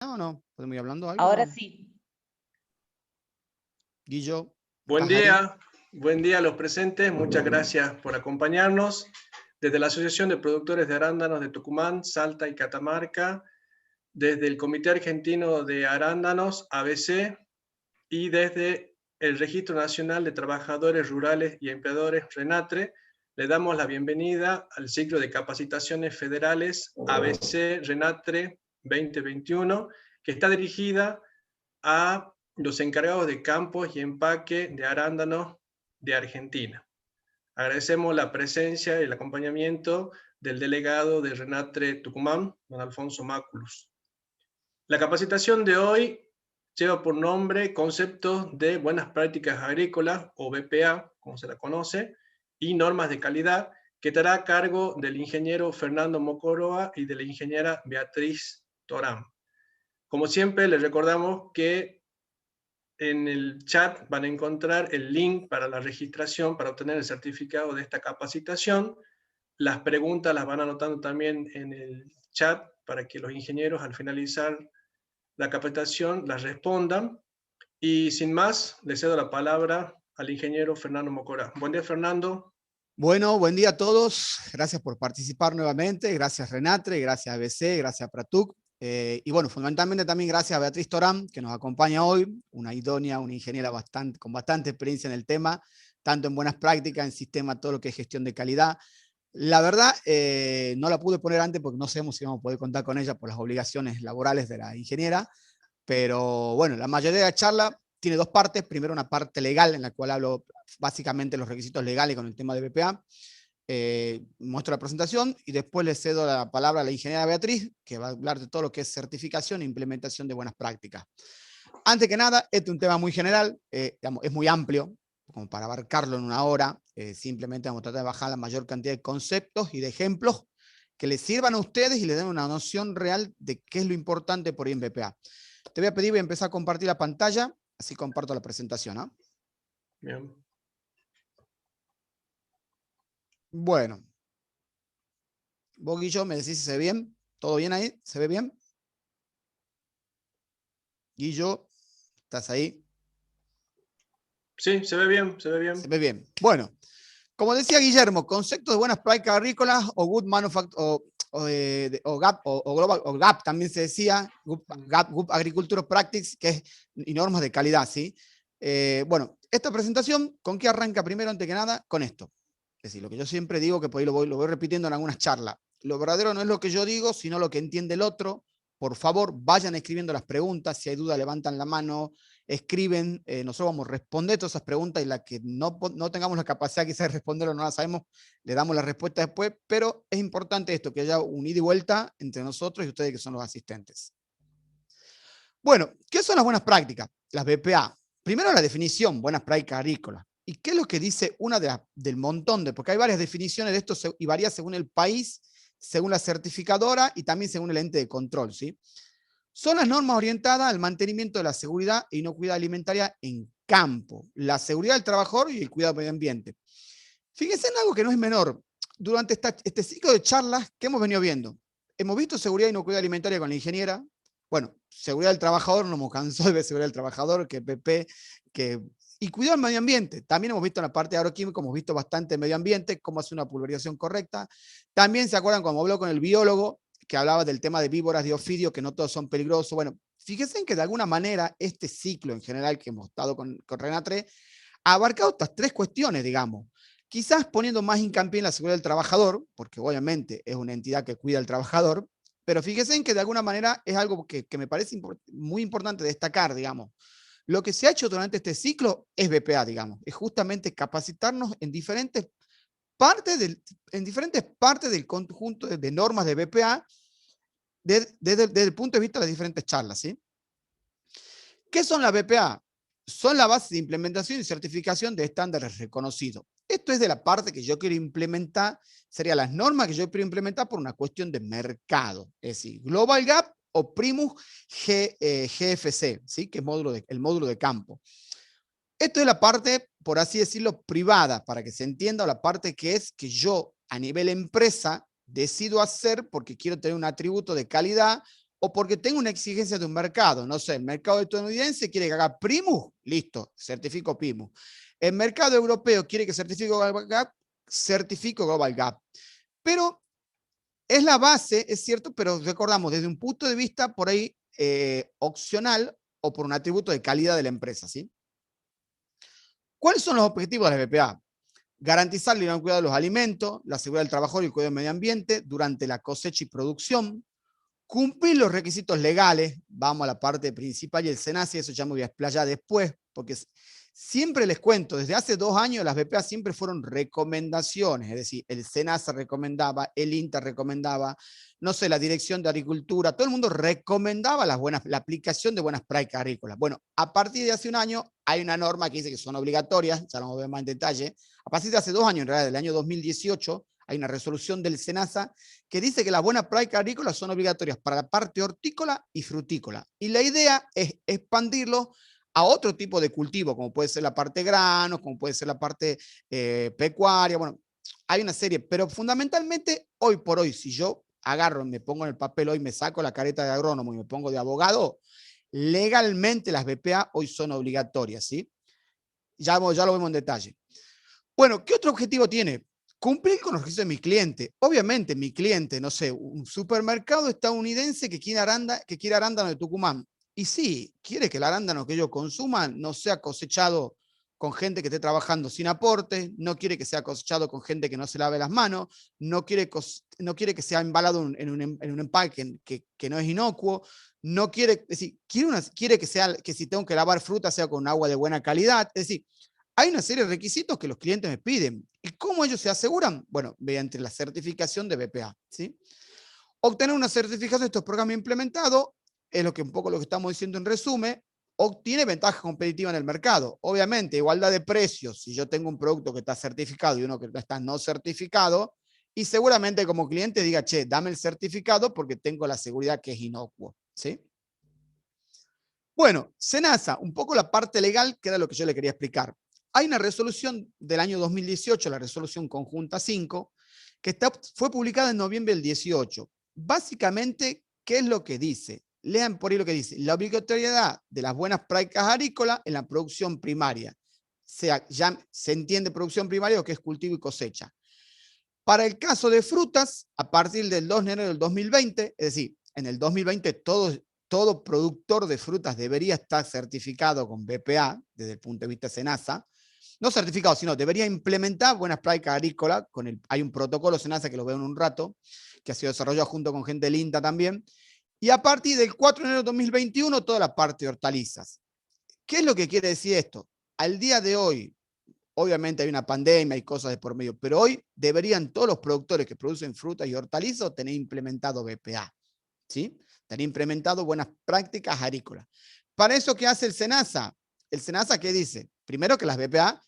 No, no, ¿podemos ir hablando algo? Ahora No. sí. Guillo, Buen ¿estás ahí? buen día a los presentes, muchas gracias por acompañarnos. Desde la Asociación de Productores de Arándanos de Tucumán, Salta y Catamarca, desde el Comité Argentino de Arándanos, ABC, y desde el Registro Nacional de Trabajadores Rurales y Empleadores, RENATRE, le damos la bienvenida al ciclo de capacitaciones federales ABC RENATRE 2021, que está dirigida a los encargados de campos y empaque de arándanos de Argentina. Agradecemos la presencia y el acompañamiento del delegado de RENATRE Tucumán, don Alfonso Máculus. La capacitación de hoy lleva por nombre Conceptos de Buenas Prácticas Agrícolas, o BPA, como se la conoce, y normas de calidad, que estará a cargo del ingeniero Fernando Mocoroa y de la ingeniera Beatriz Torán. Como siempre, les recordamos que en el chat van a encontrar el link para la registración para obtener el certificado de esta capacitación. Las preguntas las van anotando también en el chat para que los ingenieros al finalizar la capacitación las respondan. Y sin más, le cedo la palabra al ingeniero Fernando Mocora. Buen día, Fernando. Bueno, buen día a todos. Gracias por participar nuevamente. Gracias Renatre, gracias ABC, gracias Pratuc. Y bueno, fundamentalmente también gracias a Beatriz Torán, que nos acompaña hoy, una idónea, una ingeniera con bastante experiencia en el tema, tanto en buenas prácticas, en sistema, todo lo que es gestión de calidad. La verdad, no la pude poner antes porque no sabemos si vamos a poder contar con ella por las obligaciones laborales de la ingeniera, pero bueno, la mayoría de la charla tiene dos partes. Primero una parte legal en la cual hablo básicamente los requisitos legales con el tema de BPA. Muestro la presentación y después le cedo la palabra a la ingeniera Beatriz, que va a hablar de todo lo que es certificación e implementación de buenas prácticas. Antes que nada, este es un tema muy general, digamos, es muy amplio, como para abarcarlo en una hora. Simplemente vamos a tratar de bajar la mayor cantidad de conceptos y de ejemplos que les sirvan a ustedes y les den una noción real de qué es lo importante por ahí en BPA. Te voy a pedir, voy a empezar a compartir la pantalla, así comparto la presentación, ¿no? Bien. Bueno. Vos, Guillo, me decís si se ve bien. ¿Todo bien ahí? ¿Se ve bien? Guillo, ¿estás ahí? Sí, se ve bien, se ve bien. Se ve bien. Bueno, como decía Guillermo, conceptos de buenas prácticas agrícolas o good manufacturing o GAP, o global, o GAP también se decía, Good Agricultural Practice, que es, y normas de calidad, ¿sí? Bueno, esta presentación, ¿con qué arranca primero, antes que nada? Con esto. Es decir, lo que yo siempre digo, que por ahí lo voy repitiendo en algunas charlas. Lo verdadero no es lo que yo digo, sino lo que entiende el otro. Por favor, vayan escribiendo las preguntas. Si hay duda, levantan la mano, escriben. Nosotros vamos a responder todas esas preguntas y la que no tengamos la capacidad quizás de responder o no la sabemos, le damos la respuesta después. Pero es importante esto, que haya un ida y vuelta entre nosotros y ustedes que son los asistentes. Bueno, ¿qué son las buenas prácticas? Las BPA. Primero la definición, buenas prácticas agrícolas. ¿Y qué es lo que dice una del montón de? Porque hay varias definiciones de esto y varía según el país, según la certificadora y también según el ente de control, ¿sí? Son las normas orientadas al mantenimiento de la seguridad e inocuidad alimentaria en campo, la seguridad del trabajador y el cuidado del medio ambiente. Fíjense en algo que no es menor. Durante este ciclo de charlas que hemos venido viendo, hemos visto seguridad e inocuidad alimentaria con la ingeniera. Bueno, seguridad del trabajador, no hemos cansado de ver seguridad del trabajador, que PP, y cuidado del medio ambiente. También hemos visto en la parte de agroquímica, hemos visto bastante medio ambiente, cómo hacer una pulverización correcta. También se acuerdan cuando habló con el biólogo, que hablaba del tema de víboras de ofidio, que no todos son peligrosos. Bueno, fíjense en que de alguna manera este ciclo en general que hemos estado con Renatre ha abarcado estas tres cuestiones, digamos. Quizás poniendo más hincapié en la seguridad del trabajador, porque obviamente es una entidad que cuida al trabajador, pero fíjense en que de alguna manera es algo que me parece muy importante destacar, digamos. Lo que se ha hecho durante este ciclo es BPA, digamos, es justamente capacitarnos en diferentes partes del conjunto de normas de BPA desde el punto de vista de las diferentes charlas, ¿sí? ¿Qué son las BPA? Son la base de implementación y certificación de estándares reconocidos. Esto es de la parte que yo quiero implementar, serían las normas que yo quiero implementar por una cuestión de mercado, es decir, Global Gap o Primus GFC, ¿sí? Que es el módulo de campo. Esto es la parte, por así decirlo, privada, para que se entienda, o la parte que es que yo a nivel empresa decido hacer porque quiero tener un atributo de calidad o porque tengo una exigencia de un mercado. No sé, el mercado estadounidense quiere que haga Primus, listo, certifico Primus. El mercado europeo quiere que certifico Global Gap, certifico Global Gap. Pero es la base, es cierto, pero recordamos, desde un punto de vista por ahí opcional o por un atributo de calidad de la empresa, ¿sí? ¿Cuáles son los objetivos de la BPA? Garantizar la inocuidad de los alimentos, la seguridad del trabajador y el cuidado del medio ambiente durante la cosecha y producción, cumplir los requisitos legales, vamos a la parte principal y el SENASA, eso ya me voy a explayar después, porque siempre les cuento, desde hace 2 años las BPA siempre fueron recomendaciones, es decir, el SENASA recomendaba, el INTA recomendaba, no sé, la Dirección de Agricultura, todo el mundo recomendaba la aplicación de buenas prácticas agrícolas. Bueno, a partir de hace 1 año hay una norma que dice que son obligatorias, ya lo vamos a ver más en detalle, a partir de hace 2 años, en realidad del año 2018, hay una resolución del SENASA que dice que las buenas prácticas agrícolas son obligatorias para la parte hortícola y frutícola. Y la idea es expandirlo a otro tipo de cultivo, como puede ser la parte granos, como puede ser la parte pecuaria. Bueno, hay una serie, pero fundamentalmente, hoy por hoy, si yo agarro, me pongo en el papel hoy, me saco la careta de agrónomo y me pongo de abogado, legalmente las BPA hoy son obligatorias, ¿sí? Ya lo vemos en detalle. Bueno, ¿qué otro objetivo tiene? Cumplir con los requisitos de mi cliente. Obviamente, mi cliente, no sé, un supermercado estadounidense que quiere arándano de Tucumán. Y sí, quiere que el arándano que ellos consuman no sea cosechado con gente que esté trabajando sin aporte, no quiere que sea cosechado con gente que no se lave las manos, no quiere que sea embalado en un empaque que no es inocuo, no quiere, es decir, quiere que si tengo que lavar fruta sea con agua de buena calidad. Es decir, hay una serie de requisitos que los clientes me piden. ¿Y cómo ellos se aseguran? Bueno, mediante la certificación de BPA, ¿sí? Obtener una certificación de estos programas implementados es un poco lo que estamos diciendo en resumen, obtiene ventaja competitiva en el mercado. Obviamente, igualdad de precios, si yo tengo un producto que está certificado y uno que está no certificado, y seguramente como cliente diga, che, dame el certificado porque tengo la seguridad que es inocuo, ¿sí? Bueno, SENASA, un poco la parte legal, que era lo que yo le quería explicar. Hay una resolución del año 2018, la resolución conjunta 5, que fue publicada en noviembre del 18. Básicamente, ¿qué es lo que dice? Lean por ahí lo que dice. La obligatoriedad de las buenas prácticas agrícolas en la producción primaria. Ya se entiende producción primaria, o que es cultivo y cosecha. Para el caso de frutas, a partir del 2 de enero del 2020, es decir, en el 2020 todo productor de frutas debería estar certificado con BPA, desde el punto de vista SENASA, no certificado, sino debería implementar buenas prácticas agrícolas. Hay un protocolo SENASA que lo veo en un rato, que ha sido desarrollado junto con gente del INTA también. Y a partir del 4 de enero de 2021, toda la parte de hortalizas. ¿Qué es lo que quiere decir esto? Al día de hoy, obviamente hay una pandemia, hay cosas de por medio, pero hoy deberían todos los productores que producen frutas y hortalizas tener implementado BPA, ¿sí? Tener implementado buenas prácticas agrícolas. Para eso, ¿qué hace el SENASA? El SENASA, ¿qué dice? Primero que las BPA,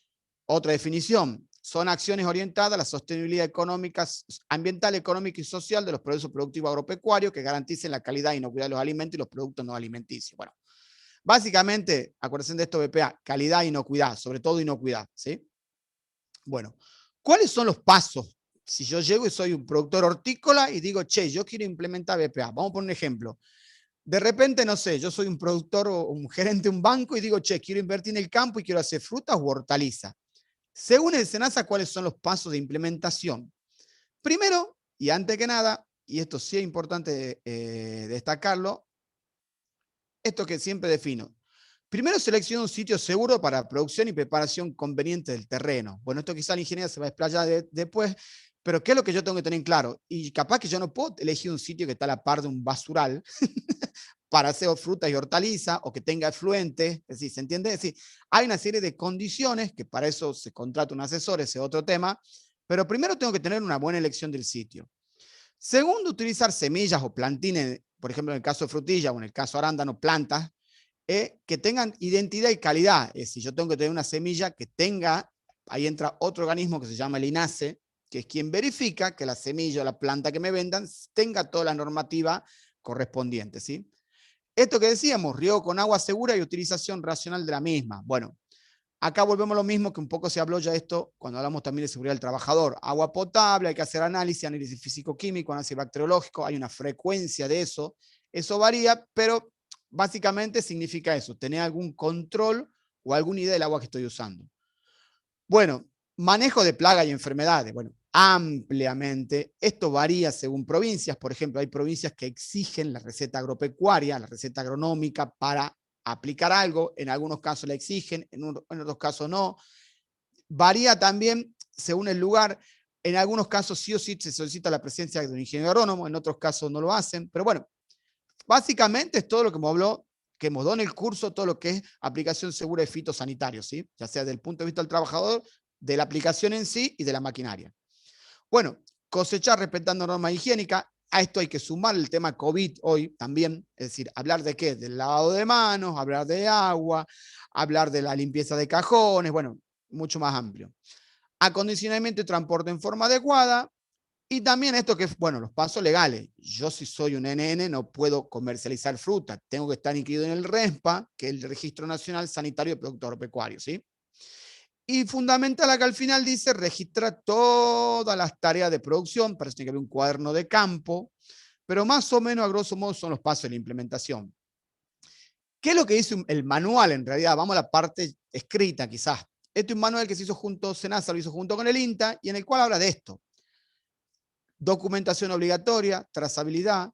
otra definición, son acciones orientadas a la sostenibilidad económica, ambiental, económica y social de los procesos productivos agropecuarios que garanticen la calidad y inocuidad de los alimentos y los productos no alimenticios. Bueno, básicamente, acuérdense de esto, BPA, calidad e inocuidad, sobre todo inocuidad, ¿sí? Bueno, ¿cuáles son los pasos? Si yo llego y soy un productor hortícola y digo, che, yo quiero implementar BPA, vamos a poner un ejemplo. De repente, no sé, yo soy un productor o un gerente de un banco y digo, che, quiero invertir en el campo y quiero hacer frutas u hortalizas. Según el SENASA, ¿cuáles son los pasos de implementación? Primero, y antes que nada, y esto sí es importante destacarlo, esto que siempre defino. Primero selecciona un sitio seguro para producción y preparación conveniente del terreno. Bueno, esto quizá la ingeniera se va a explayar después, pero ¿qué es lo que yo tengo que tener en claro? Y capaz que yo no puedo elegir un sitio que está a la par de un basural para hacer frutas y hortalizas o que tenga afluentes, es decir, ¿se entiende? Es decir, hay una serie de condiciones que para eso se contrata un asesor, ese es otro tema, pero primero tengo que tener una buena elección del sitio. Segundo, utilizar semillas o plantines, por ejemplo, en el caso de frutilla o en el caso de arándano, plantas, que tengan identidad y calidad. Es decir, yo tengo que tener una semilla que tenga, ahí entra otro organismo que se llama el INASE, que es quien verifica que la semilla o la planta que me vendan tenga toda la normativa correspondiente, ¿sí? Esto que decíamos, riego con agua segura y utilización racional de la misma. Bueno, acá volvemos a lo mismo que un poco se habló ya esto cuando hablamos también de seguridad del trabajador. Agua potable, hay que hacer análisis físico-químico, análisis bacteriológico, hay una frecuencia de eso. Eso varía, pero básicamente significa eso, tener algún control o alguna idea del agua que estoy usando. Bueno, manejo de plagas y enfermedades. Bueno, ampliamente. Esto varía según provincias. Por ejemplo, hay provincias que exigen la receta agropecuaria, la receta agronómica para aplicar algo. En algunos casos la exigen, en otros casos no. Varía también según el lugar. En algunos casos sí o sí se solicita la presencia de un ingeniero agrónomo, en otros casos no lo hacen. Pero bueno, básicamente es todo lo que hemos dado en el curso, todo lo que es aplicación segura de fitosanitarios, ¿sí? Ya sea desde el punto de vista del trabajador, de la aplicación en sí y de la maquinaria. Bueno, cosechar respetando normas higiénicas. A esto hay que sumar el tema COVID hoy también, es decir, hablar de qué, del lavado de manos, hablar de agua, hablar de la limpieza de cajones, bueno, mucho más amplio. Acondicionamiento y transporte en forma adecuada. Y también esto que, bueno, los pasos legales. Yo si soy un NN no puedo comercializar fruta. Tengo que estar inscrito en el RENSPA, que es el Registro Nacional Sanitario de Productos Agropecuarios, ¿sí? Y fundamental acá al final dice, registra todas las tareas de producción, para eso tiene que haber un cuaderno de campo, pero más o menos a grosso modo son los pasos de la implementación. ¿Qué es lo que dice el manual en realidad? Vamos a la parte escrita quizás. Este es un manual que se hizo junto, SENASA lo hizo junto con el INTA, y en el cual habla de esto. Documentación obligatoria, trazabilidad,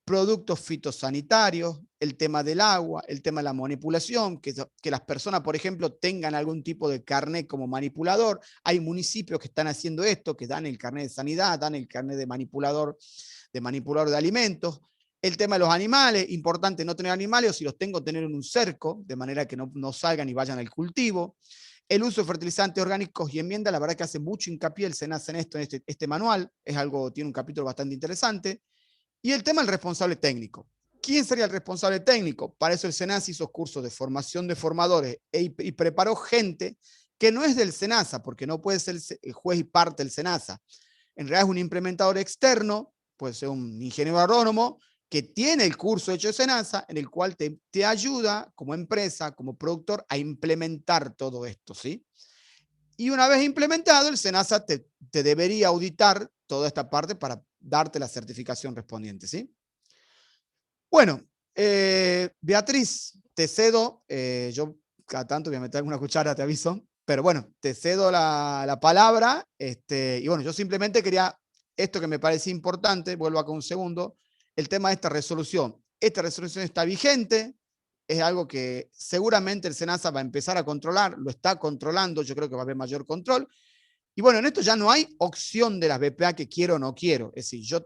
productos fitosanitarios, el tema del agua, el tema de la manipulación, que las personas, por ejemplo, tengan algún tipo de carnet como manipulador. Hay municipios que están haciendo esto, que dan el carnet de sanidad, dan el carnet de manipulador de alimentos. El tema de los animales, importante no tener animales, o si los tengo, tener en un cerco, de manera que no salgan y vayan al cultivo. El uso de fertilizantes orgánicos y enmiendas, la verdad que hace mucho hincapié el SENASA en esto, en este manual, tiene un capítulo bastante interesante. Y el tema del responsable técnico. ¿Quién sería el responsable técnico? Para eso el SENASA hizo cursos de formación de formadores y preparó gente que no es del SENASA, porque no puede ser el juez y parte del SENASA. En realidad es un implementador externo, puede ser un ingeniero agrónomo, que tiene el curso hecho de SENASA, en el cual te ayuda como empresa, como productor, a implementar todo esto, ¿sí? Y una vez implementado, el SENASA te debería auditar toda esta parte para darte la certificación respondiente, ¿sí? Bueno, Beatriz, te cedo, yo cada tanto voy a meter alguna cuchara, te aviso, pero bueno, te cedo la palabra, y bueno, yo simplemente quería, esto que me parece importante, vuelvo acá un segundo, el tema de esta resolución. Esta resolución está vigente, es algo que seguramente el SENASA va a empezar a controlar, lo está controlando, yo creo que va a haber mayor control. Y bueno, en esto ya no hay opción de las BPA que quiero o no quiero. Es decir, yo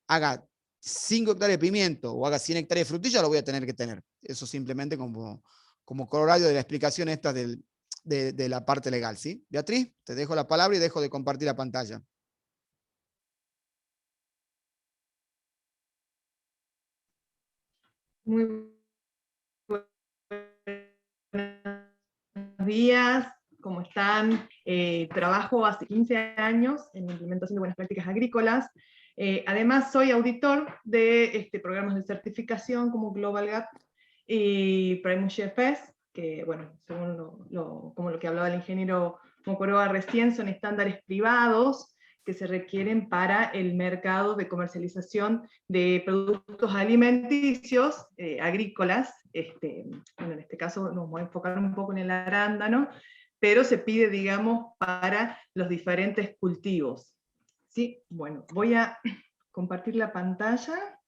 haga 5 hectáreas de pimiento o haga 100 hectáreas de frutilla, lo voy a tener que tener. Eso simplemente como corolario de la explicación esta de la parte legal, ¿sí? Beatriz, te dejo la palabra y dejo de compartir la pantalla. Muy buenos días, ¿cómo están? Trabajo hace 15 años en implementación de buenas prácticas agrícolas. Además, soy auditor de programas de certificación como Global Gap y Primus GFS, que, bueno, según como lo que hablaba el ingeniero Mocoroa recién, son estándares privados que se requieren para el mercado de comercialización de productos alimenticios, agrícolas. Bueno, en este caso nos vamos a enfocar un poco en el arándano, pero se pide, digamos, para los diferentes cultivos. ¿Sí? Bueno, voy a compartir la pantalla.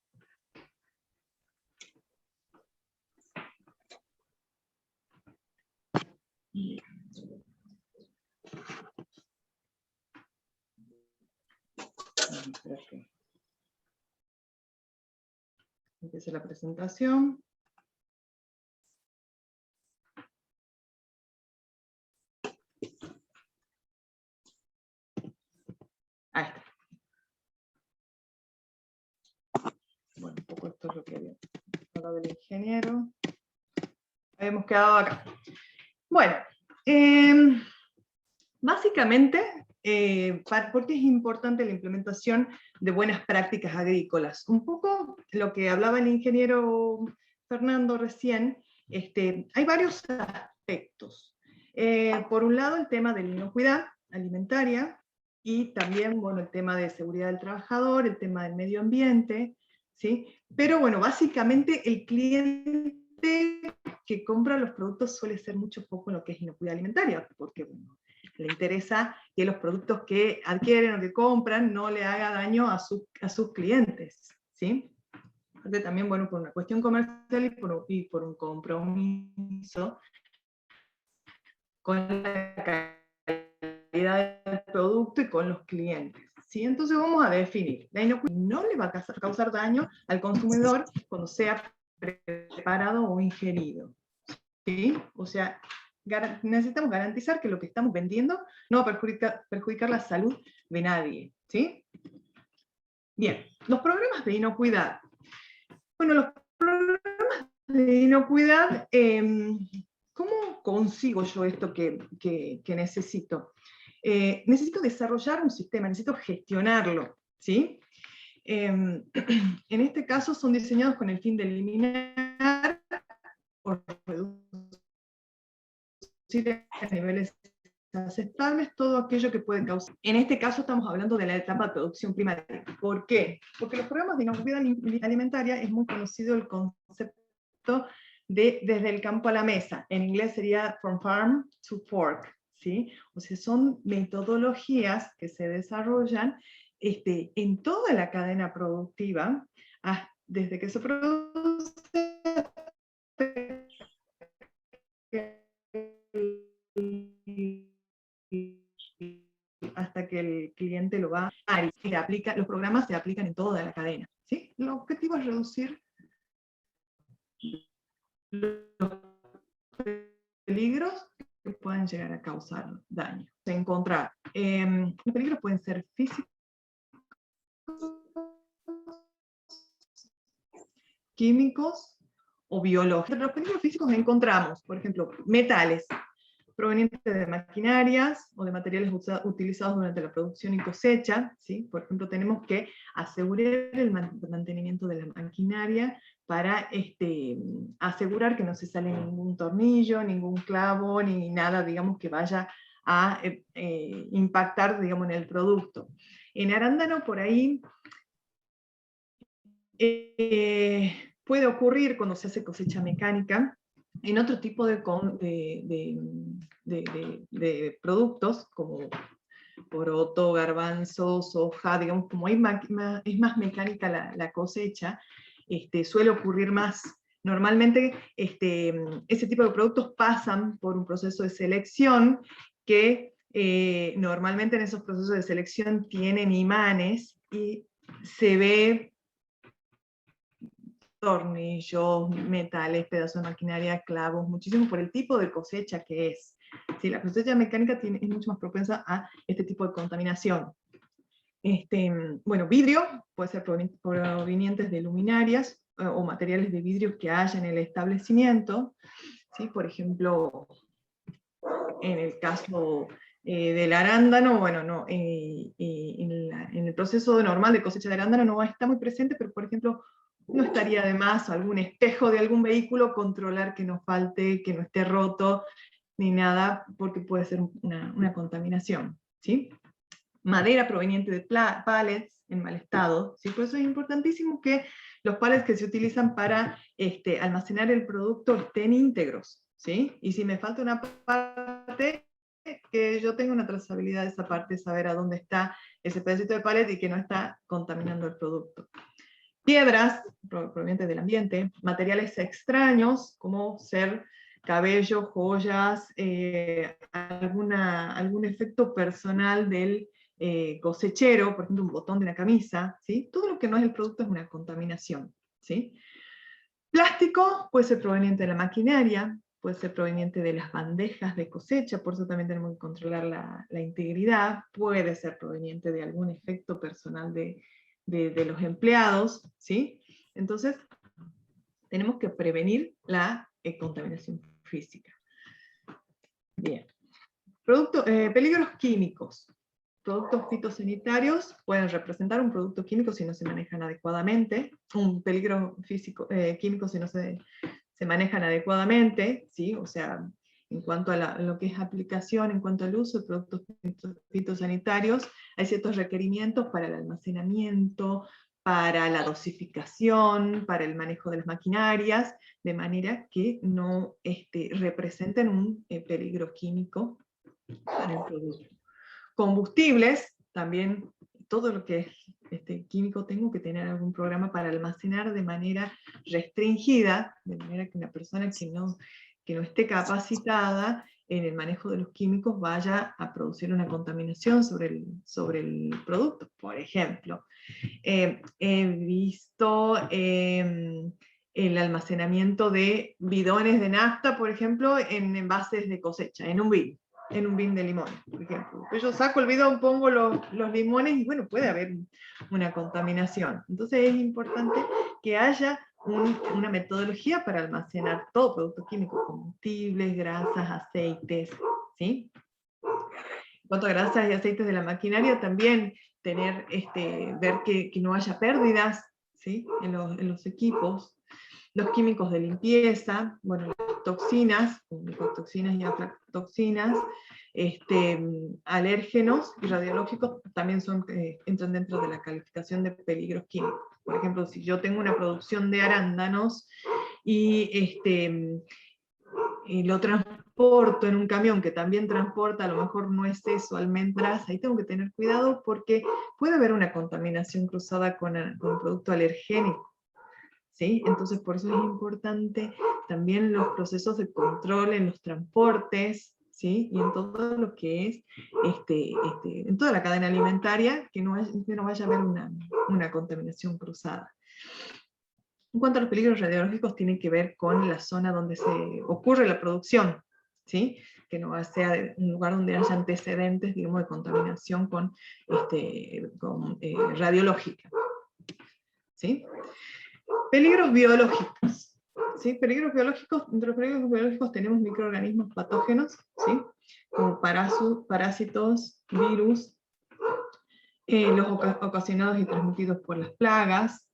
Empieza la presentación. Ahí está. Bueno, un poco esto es lo que había hablado del ingeniero. Habíamos quedado acá. Bueno, básicamente, ¿por qué es importante la implementación de buenas prácticas agrícolas? Un poco lo que hablaba el ingeniero Fernando recién, hay varios aspectos. Por un lado, el tema de la inocuidad alimentaria, y también, bueno, el tema de seguridad del trabajador, el tema del medio ambiente, ¿sí? Pero bueno, básicamente el cliente que compra los productos suele ser mucho poco en lo que es inocuidad alimentaria, porque bueno, le interesa que los productos que adquieren o que compran no le haga daño a sus clientes, ¿sí? También, bueno, por una cuestión comercial y por un compromiso con la calidad del producto y con los clientes. ¿Sí? Entonces vamos a definir, la inocuidad no le va a causar daño al consumidor cuando sea preparado o ingerido. ¿Sí? O sea, necesitamos garantizar que lo que estamos vendiendo no va a perjudicar la salud de nadie. ¿Sí? Bien, los programas de inocuidad. Bueno, los programas de inocuidad, ¿cómo consigo yo esto que necesito? Necesito desarrollar un sistema, necesito gestionarlo, ¿sí? En este caso son diseñados con el fin de eliminar o reducir a niveles aceptables todo aquello que puede causar. En este caso estamos hablando de la etapa de producción primaria. ¿Por qué? Porque los programas de inocuidad alimentaria es muy conocido el concepto de desde el campo a la mesa. En inglés sería from farm to fork, ¿sí? O sea, son metodologías que se desarrollan en toda la cadena productiva, desde que se produce hasta que el cliente lo va a aplicar. Los programas se aplican en toda la cadena, ¿sí? El objetivo es reducir los peligros que pueden llegar a causar daño. Encontrar, los peligros pueden ser físicos, químicos o biológicos. Entre los peligros físicos encontramos, por ejemplo, metales provenientes de maquinarias o de materiales utilizados durante la producción y cosecha, ¿sí? Por ejemplo, tenemos que asegurar el mantenimiento de la maquinaria para asegurar que no se sale ningún tornillo, ningún clavo, ni nada, digamos, que vaya a impactar, digamos, en el producto. En arándano, por ahí, puede ocurrir cuando se hace cosecha mecánica, en otro tipo de productos, como poroto, garbanzo, soja, digamos, como es más mecánica la cosecha, suele ocurrir más. Normalmente ese tipo de productos pasan por un proceso de selección que normalmente en esos procesos de selección tienen imanes y se ve tornillos, metales, pedazos de maquinaria, clavos, muchísimo por el tipo de cosecha que es. ¿Sí? La cosecha mecánica es mucho más propensa a este tipo de contaminación. Bueno, vidrio puede ser provenientes de luminarias o materiales de vidrio que haya en el establecimiento. ¿Sí? Por ejemplo, en el caso del arándano, bueno, no, en el proceso normal de cosecha de arándano no está muy presente, pero por ejemplo, no estaría de más algún espejo de algún vehículo controlar que no falte, que no esté roto, ni nada, porque puede ser una contaminación, ¿sí? Madera proveniente de pallets en mal estado, ¿sí? Por eso es importantísimo que los pallets que se utilizan para almacenar el producto estén íntegros, ¿sí? Y si me falta una parte, que yo tenga una trazabilidad de esa parte, saber a dónde está ese pedacito de pallet y que no está contaminando el producto. Piedras provenientes del ambiente, materiales extraños, como ser cabello, joyas, algún efecto personal del cosechero, por ejemplo, un botón de una camisa, ¿sí? Todo lo que no es el producto es una contaminación, ¿sí? Plástico puede ser proveniente de la maquinaria, puede ser proveniente de las bandejas de cosecha, por eso también tenemos que controlar la integridad, puede ser proveniente de algún efecto personal de los empleados, ¿sí? Entonces, tenemos que prevenir la contaminación física. Bien. Peligros químicos. Productos fitosanitarios pueden representar un producto químico si no se manejan adecuadamente, un peligro químico si no se manejan adecuadamente, ¿sí? O sea, en cuanto a lo que es aplicación, en cuanto al uso de productos fitosanitarios, hay ciertos requerimientos para el almacenamiento, para la dosificación, para el manejo de las maquinarias, de manera que no representen un peligro químico para el producto. Combustibles, también todo lo que es químico tengo que tener algún programa para almacenar de manera restringida, de manera que una persona que no esté capacitada en el manejo de los químicos vaya a producir una contaminación sobre el producto. Por ejemplo, he visto el almacenamiento de bidones de nafta, por ejemplo, en envases de cosecha, en un bin de limones, por ejemplo. Yo saco el bidón, pongo los limones y bueno, puede haber una contaminación. Entonces es importante que haya una metodología para almacenar todo producto químico, combustibles, grasas, aceites, ¿sí? En cuanto a grasas y aceites de la maquinaria, también ver que no haya pérdidas, ¿sí? en los equipos. Los químicos de limpieza, bueno, las toxinas, micotoxinas y aflatoxinas, alérgenos y radiológicos también entran dentro de la calificación de peligros químicos. Por ejemplo, si yo tengo una producción de arándanos y lo transporto en un camión que también transporta a lo mejor nueces o almendras, ahí tengo que tener cuidado porque puede haber una contaminación cruzada con un producto alergénico. ¿Sí? Entonces por eso es importante también los procesos de control en los transportes, ¿sí? Y en todo lo que es, en toda la cadena alimentaria, que no vaya a haber una contaminación cruzada. En cuanto a los peligros radiológicos, tienen que ver con la zona donde se ocurre la producción, ¿sí? Que no sea un lugar donde haya antecedentes, digamos, de contaminación con radiológica, ¿sí? Peligros biológicos. ¿Sí? Peligros biológicos, entre los peligros biológicos tenemos microorganismos patógenos, ¿sí? Como parásitos, virus, los ocasionados y transmitidos por las plagas,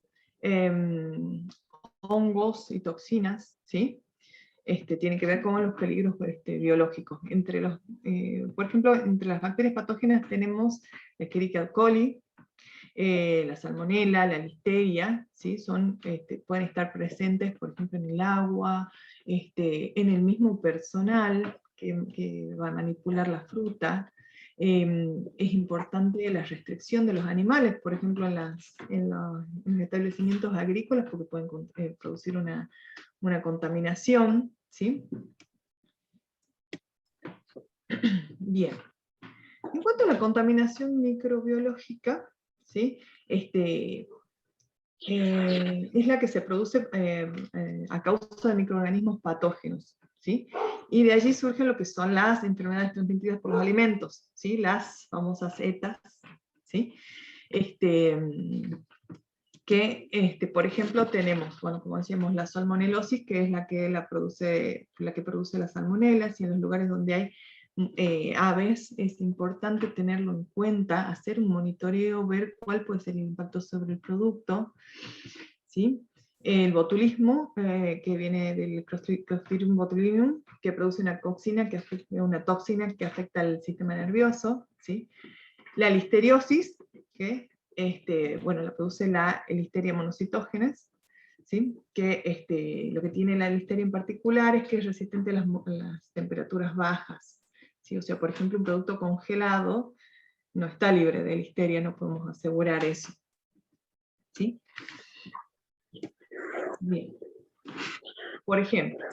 hongos y toxinas, ¿sí? Tiene que ver con los peligros biológicos. Por ejemplo, entre las bacterias patógenas tenemos la Escherichia coli, la salmonela, la listeria, ¿sí? Pueden estar presentes, por ejemplo, en el agua, en el mismo personal que va a manipular la fruta. Es importante la restricción de los animales, por ejemplo, en los establecimientos agrícolas, porque pueden producir una contaminación, ¿sí? Bien. En cuanto a la contaminación microbiológica, ¿sí? Es la que se produce a causa de microorganismos patógenos, ¿sí? Y de allí surgen lo que son las enfermedades transmitidas por los alimentos, ¿sí? Las famosas ETAs, ¿sí? Por ejemplo, tenemos, bueno, como decíamos, la salmonelosis, que es la que produce las salmonelas, y en los lugares donde hay aves, es importante tenerlo en cuenta, hacer un monitoreo, ver cuál puede ser el impacto sobre el producto, ¿sí? El botulismo, que viene del Clostridium botulinum, que produce una toxina que afecta al sistema nervioso, ¿sí? La listeriosis, que la produce la Listeria monocitógenes, ¿sí? Que lo que tiene la listeria en particular es que es resistente a las temperaturas bajas, ¿sí? O sea, por ejemplo, un producto congelado no está libre de listeria, no podemos asegurar eso, ¿sí? Bien. Por ejemplo,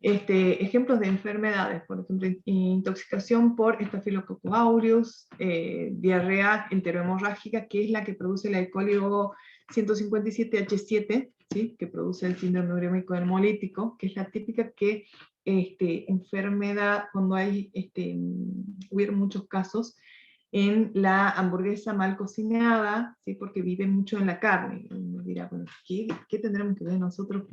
ejemplos de enfermedades, por ejemplo, intoxicación por Staphylococcus aureus, diarrea enterohemorrágica, que es la que produce la E. coli 157H7, ¿sí? Que produce el síndrome urémico hemolítico, que es la típica enfermedad cuando hubieron muchos casos en la hamburguesa mal cocinada, ¿sí? Porque vive mucho en la carne. Uno dirá, bueno, ¿qué tendremos que ver nosotros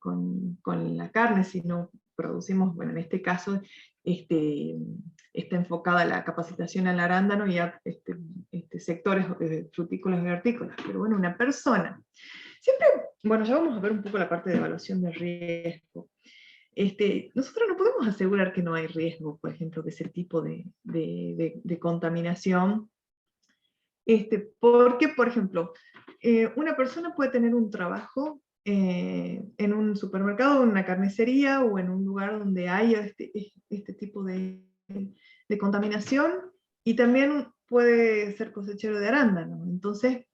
con la carne si no producimos? Bueno, en este caso está enfocada la capacitación al arándano y a sectores frutícolas y hortícolas. Pero bueno, una persona, siempre, bueno, ya vamos a ver un poco la parte de evaluación de riesgo. Nosotros no podemos asegurar que no hay riesgo, por ejemplo, de ese tipo de contaminación, porque, por ejemplo, una persona puede tener un trabajo en un supermercado, en una carnicería, o en un lugar donde haya este tipo de contaminación, y también puede ser cosechero de arándanos. Entonces,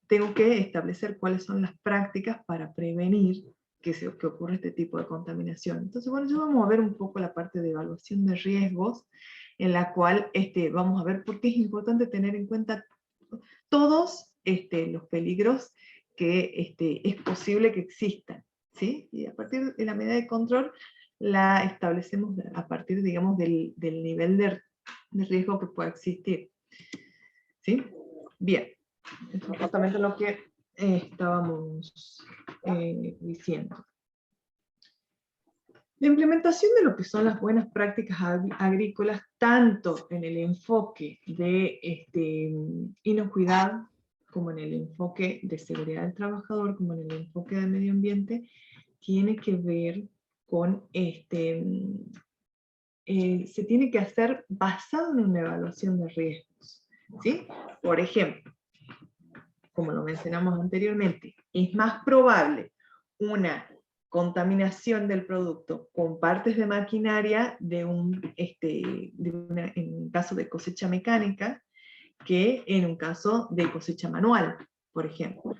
tengo que establecer cuáles son las prácticas para prevenir que ocurra este tipo de contaminación. Entonces, bueno, ya vamos a ver un poco la parte de evaluación de riesgos, en la cual vamos a ver por qué es importante tener en cuenta todos los peligros que es posible que existan, ¿sí? Y a partir de la medida de control la establecemos a partir, digamos, del nivel de riesgo que pueda existir, ¿sí? Bien, esto es justamente lo que estábamos diciendo. La implementación de lo que son las buenas prácticas agrícolas, tanto en el enfoque de inocuidad, como en el enfoque de seguridad del trabajador, como en el enfoque de medio ambiente, tiene que ver con, se tiene que hacer basado en una evaluación de riesgos, ¿sí? Por ejemplo, como lo mencionamos anteriormente, es más probable una contaminación del producto con partes de maquinaria en un caso de cosecha mecánica, que en un caso de cosecha manual, por ejemplo,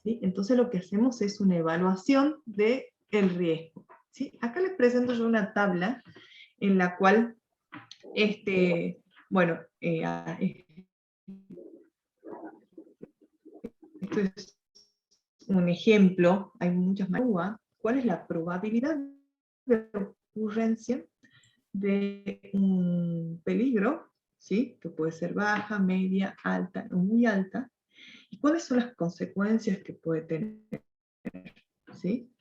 ¿sí? Entonces lo que hacemos es una evaluación del riesgo, ¿sí? Acá les presento yo una tabla en la cual, bueno, esto es un ejemplo, hay muchas maneras. ¿Cuál es la probabilidad de ocurrencia de un peligro, ¿sí? Que puede ser baja, media, alta o muy alta? ¿Y cuáles son las consecuencias que puede tener? ¿Sí?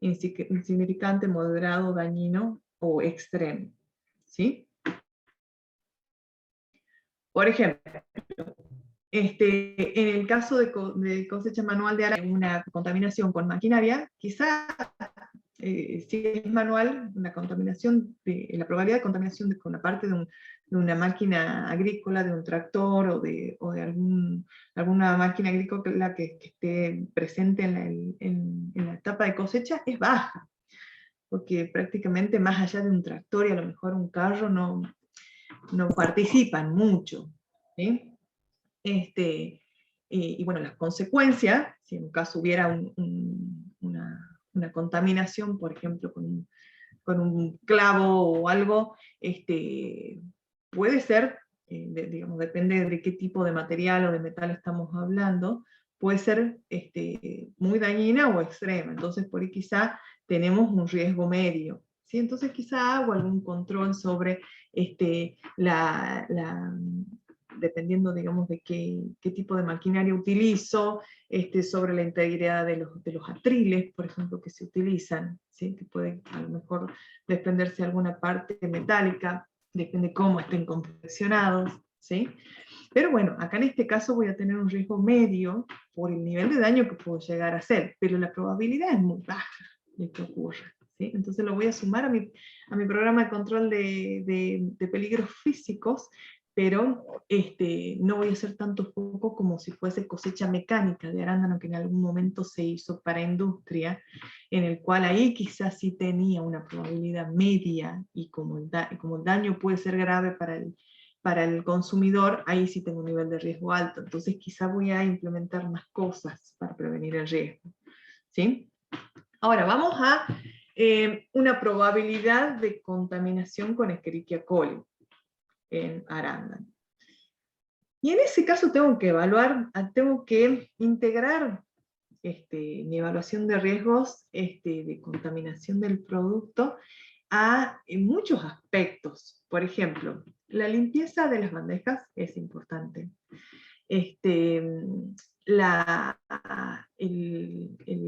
Insignificante, moderado, dañino o extremo, ¿sí? Por ejemplo, en el caso de cosecha manual de arándanos, una contaminación con maquinaria, quizá si es manual, la probabilidad de contaminación con la parte de una máquina agrícola, de un tractor o de alguna máquina agrícola que esté presente en la etapa de cosecha es baja, porque prácticamente más allá de un tractor y a lo mejor un carro no participan mucho, ¿sí? Y bueno, las consecuencias, si en un caso hubiera una contaminación, por ejemplo, con un clavo o algo, puede ser, digamos, depende de qué tipo de material o de metal estamos hablando, puede ser muy dañina o extrema. Entonces, por ahí quizá tenemos un riesgo medio, ¿sí? Entonces quizá hago algún control sobre dependiendo, digamos, de qué tipo de maquinaria utilizo, sobre la integridad de los atriles, por ejemplo, que se utilizan, ¿sí? Que puede a lo mejor desprenderse alguna parte metálica, depende cómo estén confeccionados, ¿sí? Pero bueno, acá en este caso voy a tener un riesgo medio por el nivel de daño que puedo llegar a hacer, pero la probabilidad es muy baja de que ocurra, ¿sí? Entonces lo voy a sumar a mi programa de control de peligros físicos, pero no voy a hacer tanto foco como si fuese cosecha mecánica de arándano, que en algún momento se hizo para industria, en el cual ahí quizás sí tenía una probabilidad media, y como el daño puede ser grave para el consumidor, ahí sí tengo un nivel de riesgo alto. Entonces quizá voy a implementar más cosas para prevenir el riesgo, ¿sí? Ahora vamos a una probabilidad de contaminación con Escherichia coli en arándano. Y en ese caso tengo que tengo que integrar mi evaluación de riesgos de contaminación del producto en muchos aspectos. Por ejemplo, la limpieza de las bandejas es importante. El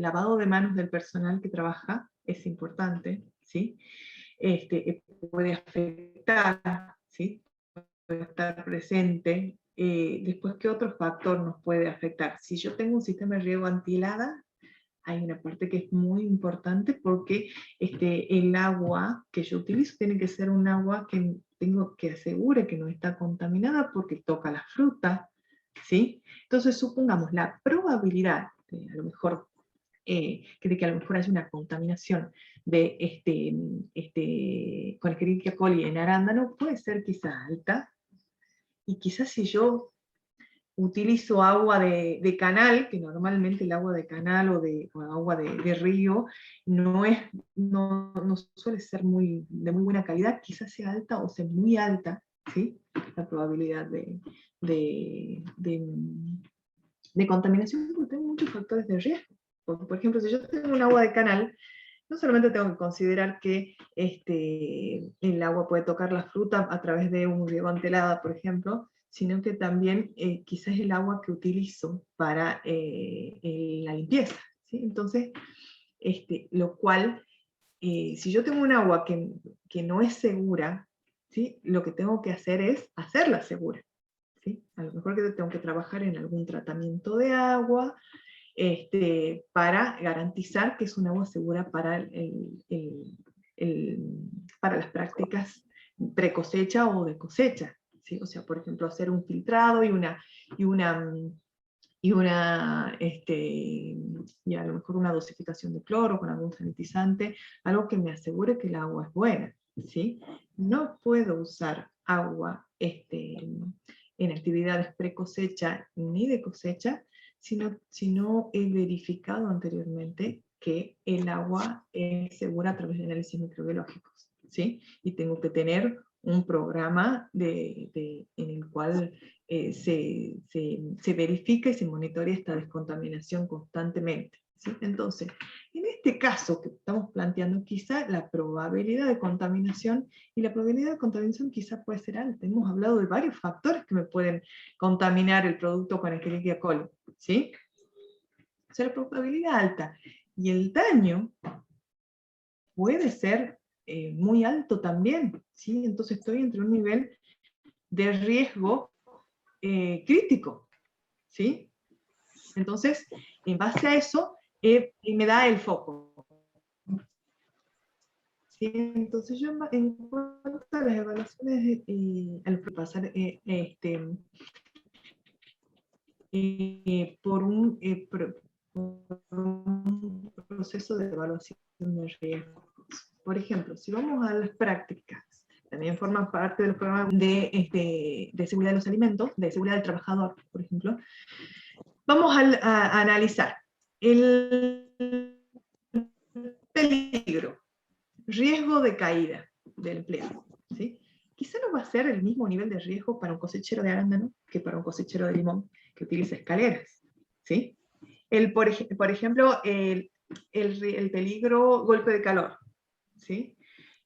lavado de manos del personal que trabaja es importante, ¿sí? Puede afectar, ¿sí? Puede estar presente. Después, ¿qué otro factor nos puede afectar? Si yo tengo un sistema de riego antihelada, hay una parte que es muy importante, porque el agua que yo utilizo tiene que ser un agua que asegure que no está contaminada, porque toca la fruta, ¿sí? Entonces, supongamos la probabilidad de a lo mejor de que a lo mejor haya una contaminación de con Escherichia coli en arándano, puede ser quizás alta, y quizás si yo utilizo agua de canal, que normalmente el agua de canal o agua de río no suele ser de muy buena calidad, quizás sea alta o sea muy alta, ¿sí? La probabilidad de contaminación, porque hay muchos factores de riesgo. Por ejemplo, si yo tengo un agua de canal, no solamente tengo que considerar que el agua puede tocar la fruta a través de un riego antelada, por ejemplo, sino que también quizás el agua que utilizo para la limpieza, ¿sí? Entonces, lo cual, si yo tengo un agua que no es segura, ¿sí? Lo que tengo que hacer es hacerla segura, ¿sí? A lo mejor que tengo que trabajar en algún tratamiento de agua, para garantizar que es un agua segura para, para las prácticas pre-cosecha o de cosecha, ¿sí? O sea, por ejemplo, hacer un filtrado y a lo mejor una dosificación de cloro con algún sanitizante, algo que me asegure que el agua es buena, ¿sí? No puedo usar agua en actividades pre-cosecha ni de cosecha si no he verificado anteriormente que el agua es segura a través de análisis microbiológicos, ¿sí? Y tengo que tener un programa en el cual se verifica y se monitorea esta descontaminación constantemente, ¿sí? Entonces, en este caso que estamos planteando, quizá la probabilidad de contaminación, y la probabilidad de contaminación quizá puede ser alta. Hemos hablado de varios factores que me pueden contaminar el producto con Escherichia coli, ¿sí? O sea, la probabilidad alta. Y el daño puede ser muy alto también, ¿sí? Entonces estoy entre un nivel de riesgo crítico, ¿sí? Entonces, en base a eso, me da el foco. ¿Sí? Entonces yo, en cuanto a las evaluaciones, a lo que pasar por un proceso de evaluación de riesgos. Por ejemplo, si vamos a las prácticas, también forman parte de los programas de seguridad de los alimentos, de seguridad del trabajador, por ejemplo. Vamos a analizar el peligro, riesgo de caída del empleado, ¿sí? Quizá no va a ser el mismo nivel de riesgo para un cosechero de arándano que para un cosechero de limón que utiliza escaleras, ¿sí? Por ejemplo, el peligro golpe de calor, ¿sí?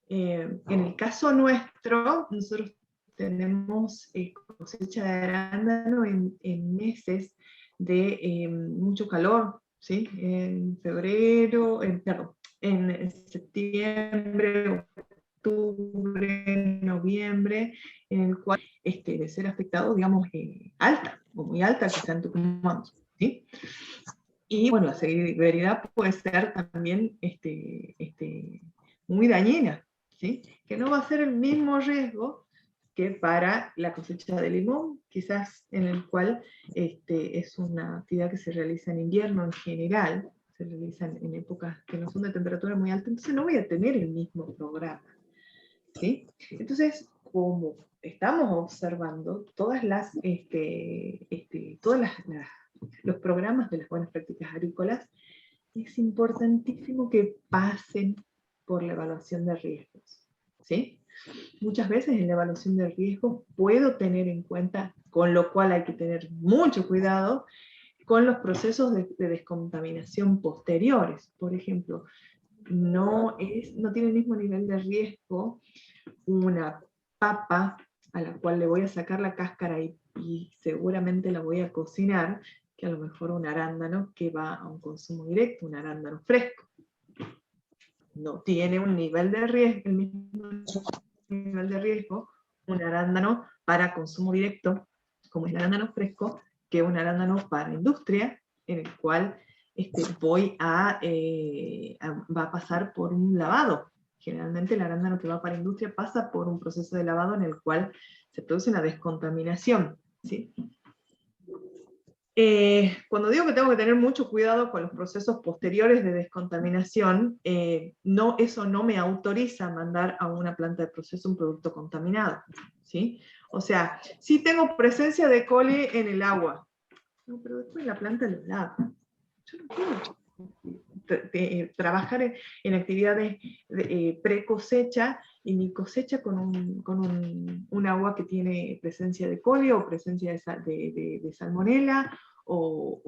En el caso nuestro, nosotros tenemos cosecha de arándano en meses de mucho calor, ¿sí? En febrero, en septiembre, octubre, noviembre, en el cual de ser afectado, digamos, alta, o muy alta, quizá en Tucumán, ¿sí? Y bueno, la severidad puede ser también muy dañina, ¿sí? Que no va a ser el mismo riesgo que para la cosecha de limón, quizás en el cual es una actividad que se realiza en invierno en general, se realiza en épocas que no son de temperatura muy alta, entonces no voy a tener el mismo programa, ¿sí? Entonces, como estamos observando todas los programas de las buenas prácticas agrícolas, es importantísimo que pasen por la evaluación de riesgos, ¿sí? Muchas veces en la evaluación de riesgos puedo tener en cuenta, con lo cual hay que tener mucho cuidado, con los procesos de descontaminación posteriores. Por ejemplo, no tiene el mismo nivel de riesgo una papa a la cual le voy a sacar la cáscara y seguramente la voy a cocinar, que a lo mejor un arándano que va a un consumo directo, un arándano fresco. No tiene un nivel de riesgo, el mismo nivel de riesgo, un arándano para consumo directo, como es el arándano fresco, que un arándano para industria, en el cual va a pasar por un lavado. Generalmente el arándano que va para industria pasa por un proceso de lavado en el cual se produce una descontaminación, ¿sí? Cuando digo que tengo que tener mucho cuidado con los procesos posteriores de descontaminación, eso no me autoriza a mandar a una planta de proceso un producto contaminado, ¿sí? O sea, sí tengo presencia de E. coli en el agua, no, pero después la planta lo lava. Yo no quiero trabajar en actividades pre-cosecha y mi cosecha con un agua que tiene presencia de E. coli o presencia de salmonela, o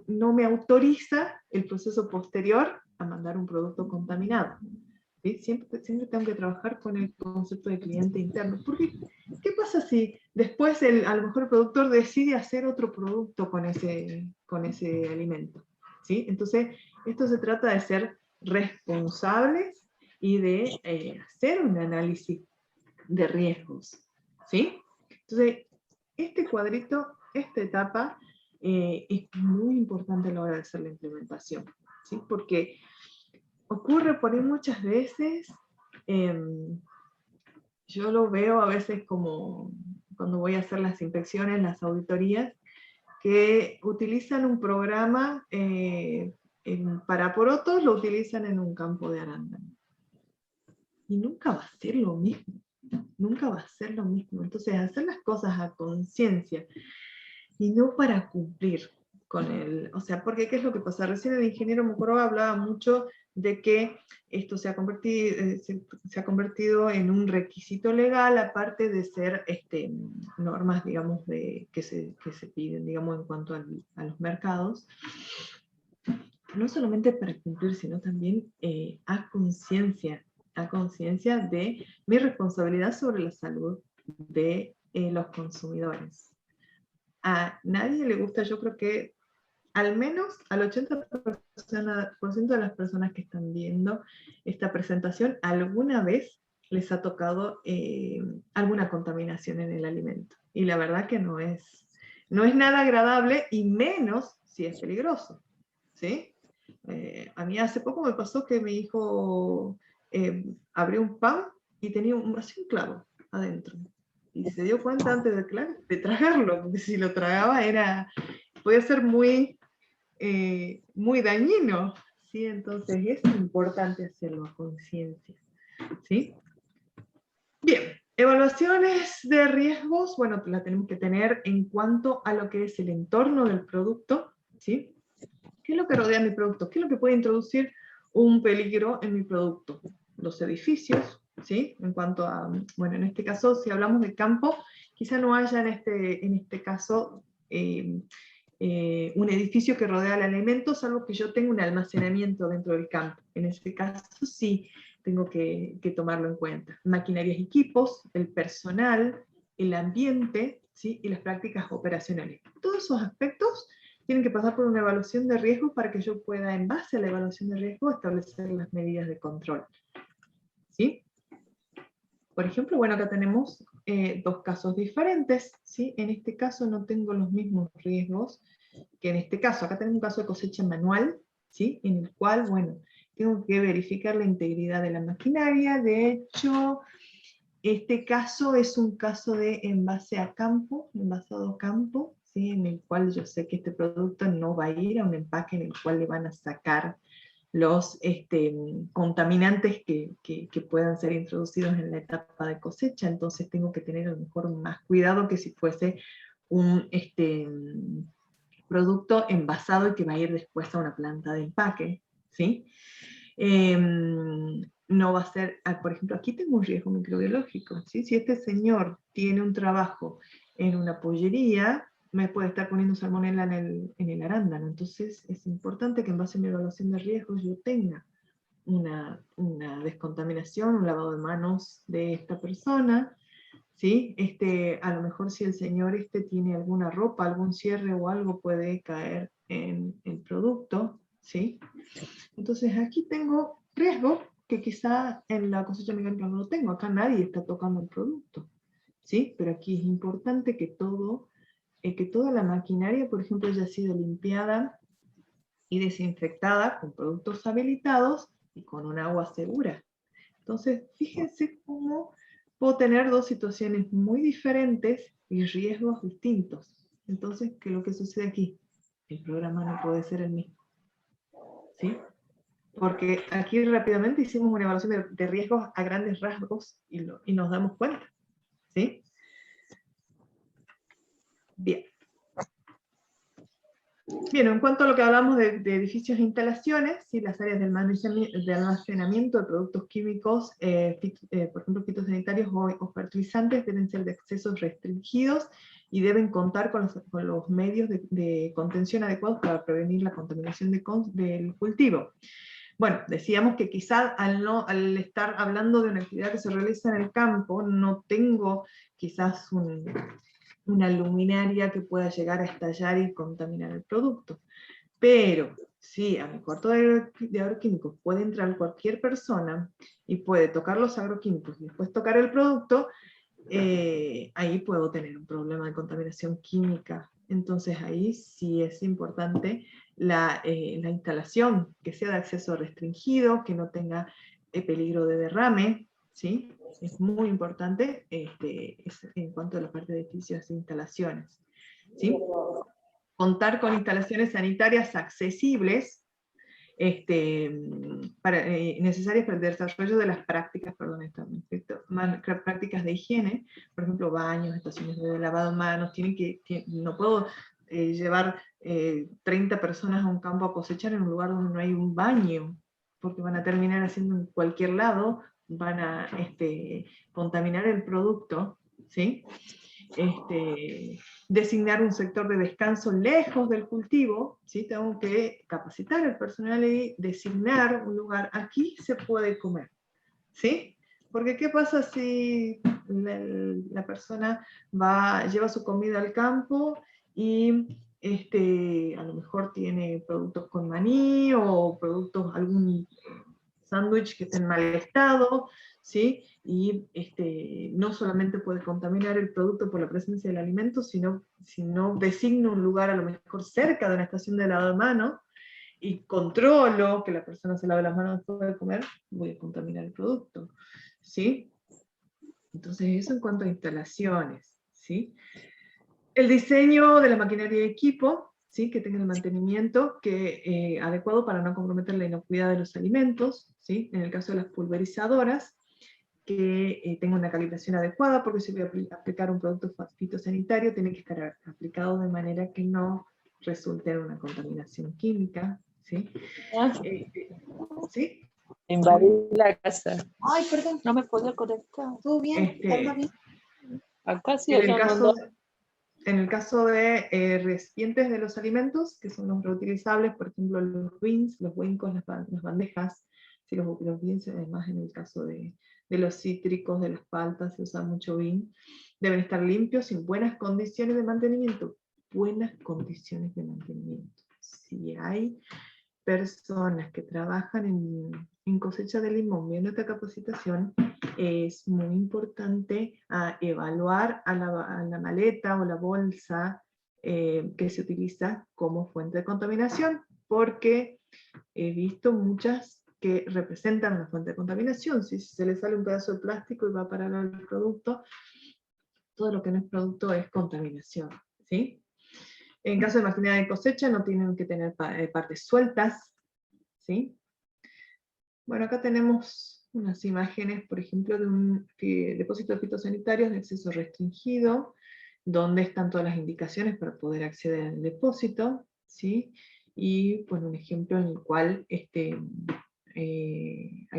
no me autoriza el proceso posterior a mandar un producto contaminado. ¿Sí? Siempre tengo que trabajar con el concepto de cliente interno. Porque, ¿qué pasa si después a lo mejor el productor decide hacer otro producto con ese alimento? ¿Sí? Entonces, esto se trata de ser responsables y de hacer un análisis de riesgos. ¿Sí? Entonces, este cuadrito, esta etapa, es muy importante a la hora de hacer la implementación. ¿Sí? Porque ocurre por ahí muchas veces, yo lo veo a veces como cuando voy a hacer las inspecciones, las auditorías, que utilizan un programa para porotos, lo utilizan en un campo de arándano. Y nunca va a ser lo mismo, nunca va a ser lo mismo. Entonces, hacer las cosas a conciencia y no para cumplir con el, o sea, porque ¿qué es lo que pasa? Recién el ingeniero Mocorova hablaba mucho de que esto se ha convertido en un requisito legal, aparte de ser normas, digamos, que se piden, digamos, en cuanto a los mercados, no solamente para cumplir, sino también a conciencia de mi responsabilidad sobre la salud de los consumidores. A nadie le gusta, yo creo que al menos al 80% de las personas que están viendo esta presentación, alguna vez les ha tocado alguna contaminación en el alimento. Y la verdad que no es nada agradable, y menos si es peligroso. ¿Sí? A mí hace poco me pasó que mi hijo abrió un pan y tenía un clavo adentro. Y se dio cuenta antes de tragarlo, porque si lo tragaba podía ser muy dañino, ¿sí? Entonces es importante hacerlo a conciencia, ¿sí? Bien, evaluaciones de riesgos, bueno, la tenemos que tener en cuanto a lo que es el entorno del producto, ¿sí? ¿Qué es lo que rodea mi producto? ¿Qué es lo que puede introducir un peligro en mi producto? Los edificios, ¿sí? En cuanto a, bueno, en este caso, si hablamos de campo, quizá no haya en este caso un edificio que rodea el alimento, salvo que yo tenga un almacenamiento dentro del campo. En ese caso sí tengo que tomarlo en cuenta. Maquinarias y equipos, el personal, el ambiente, ¿sí? Y las prácticas operacionales. Todos esos aspectos tienen que pasar por una evaluación de riesgo para que yo pueda, en base a la evaluación de riesgo, establecer las medidas de control. ¿Sí? Por ejemplo, bueno, acá tenemos dos casos diferentes, ¿sí? En este caso no tengo los mismos riesgos que en este caso. Acá tenemos un caso de cosecha manual, ¿sí? En el cual, bueno, tengo que verificar la integridad de la maquinaria. De hecho, este caso es un caso de envasado a campo, ¿sí? En el cual yo sé que este producto no va a ir a un empaque en el cual le van a sacar los contaminantes que puedan ser introducidos en la etapa de cosecha. Entonces tengo que tener a lo mejor más cuidado que si fuese un producto envasado y que va a ir después a una planta de empaque, ¿sí? No va a ser, por ejemplo, aquí tengo un riesgo microbiológico, ¿sí? Si este señor tiene un trabajo en una pollería, me puede estar poniendo salmonela en el arándano. Entonces es importante que en base a mi evaluación de riesgos yo tenga una descontaminación, un lavado de manos de esta persona, ¿sí? A lo mejor si el señor tiene alguna ropa, algún cierre o algo, puede caer en el producto, ¿sí? Entonces aquí tengo riesgo que quizá en la cosecha mecánica no lo tengo. Acá nadie está tocando el producto, ¿sí? Pero aquí es importante que toda la maquinaria, por ejemplo, haya sido limpiada y desinfectada con productos habilitados y con un agua segura. Entonces, fíjense cómo puedo tener dos situaciones muy diferentes y riesgos distintos. Entonces, ¿qué es lo que sucede aquí? el programa no puede ser el mismo. ¿Sí? Porque aquí rápidamente hicimos una evaluación de riesgos a grandes rasgos y nos damos cuenta. ¿Sí? Bien. Bien, en cuanto a lo que hablamos de edificios e instalaciones, ¿sí? Las áreas de almacenamiento de productos químicos, por ejemplo, fitosanitarios o fertilizantes, deben ser de accesos restringidos y deben contar con los medios de contención adecuados para prevenir la contaminación del cultivo. Bueno, decíamos que quizás al estar hablando de una actividad que se realiza en el campo, no tengo quizás una luminaria que pueda llegar a estallar y contaminar el producto. Pero si a mi cuarto de agroquímicos puede entrar cualquier persona y puede tocar los agroquímicos y después tocar el producto, ahí puedo tener un problema de contaminación química. Entonces ahí sí es importante la instalación que sea de acceso restringido, que no tenga peligro de derrame, ¿sí? Es muy importante en cuanto a la parte de edificios e instalaciones. ¿Sí? Contar con instalaciones sanitarias accesibles, necesarias para el desarrollo de las prácticas, prácticas de higiene, por ejemplo, baños, estaciones de lavado de manos, no puedo llevar 30 personas a un campo a cosechar en un lugar donde no hay un baño, porque van a terminar haciendo en cualquier lado, van a contaminar el producto, ¿sí? Designar un sector de descanso lejos del cultivo, ¿sí? Tengo que capacitar al personal y designar un lugar, aquí se puede comer, ¿sí? Porque ¿qué pasa si la persona lleva su comida al campo y a lo mejor tiene productos con maní o algún sándwich que esté en mal estado, ¿sí? Y no solamente puede contaminar el producto por la presencia del alimento, sino designo un lugar a lo mejor cerca de una estación de lavado de manos y controlo que la persona se lave las manos después de comer, voy a contaminar el producto, ¿sí? Entonces eso en cuanto a instalaciones, ¿sí? El diseño de la maquinaria y equipo, ¿sí? Que tenga el mantenimiento adecuado para no comprometer la inocuidad de los alimentos, ¿sí? En el caso de las pulverizadoras, que tenga una calibración adecuada, porque si voy a aplicar un producto fitosanitario, tiene que estar aplicado de manera que no resulte en una contaminación química, ¿sí? ¿Sí? Invadí la casa. Ay, perdón, no me podía conectar. ¿Todo bien? ¿Anda bien? Acá sí, en el caso de recipientes de los alimentos, que son los reutilizables, por ejemplo los bins, los wincos, las bandejas, ¿sí? Los bins, además en el caso de los cítricos, de las paltas, se usa mucho bin, deben estar limpios y en buenas condiciones de mantenimiento. Buenas condiciones de mantenimiento. Si hay personas que trabajan en cosecha de limón viendo esta capacitación, es muy importante evaluar a la maleta o la bolsa que se utiliza como fuente de contaminación, porque he visto muchas que representan la fuente de contaminación. Si se le sale un pedazo de plástico y va a parar al producto, todo lo que no es producto es contaminación, ¿sí? En caso de maquinaria de cosecha no tienen que tener partes sueltas, ¿sí? Bueno, acá tenemos unas imágenes, por ejemplo, de un depósito de fitosanitarios de acceso restringido, donde están todas las indicaciones para poder acceder al depósito, ¿sí? Y bueno, un ejemplo en el cual hay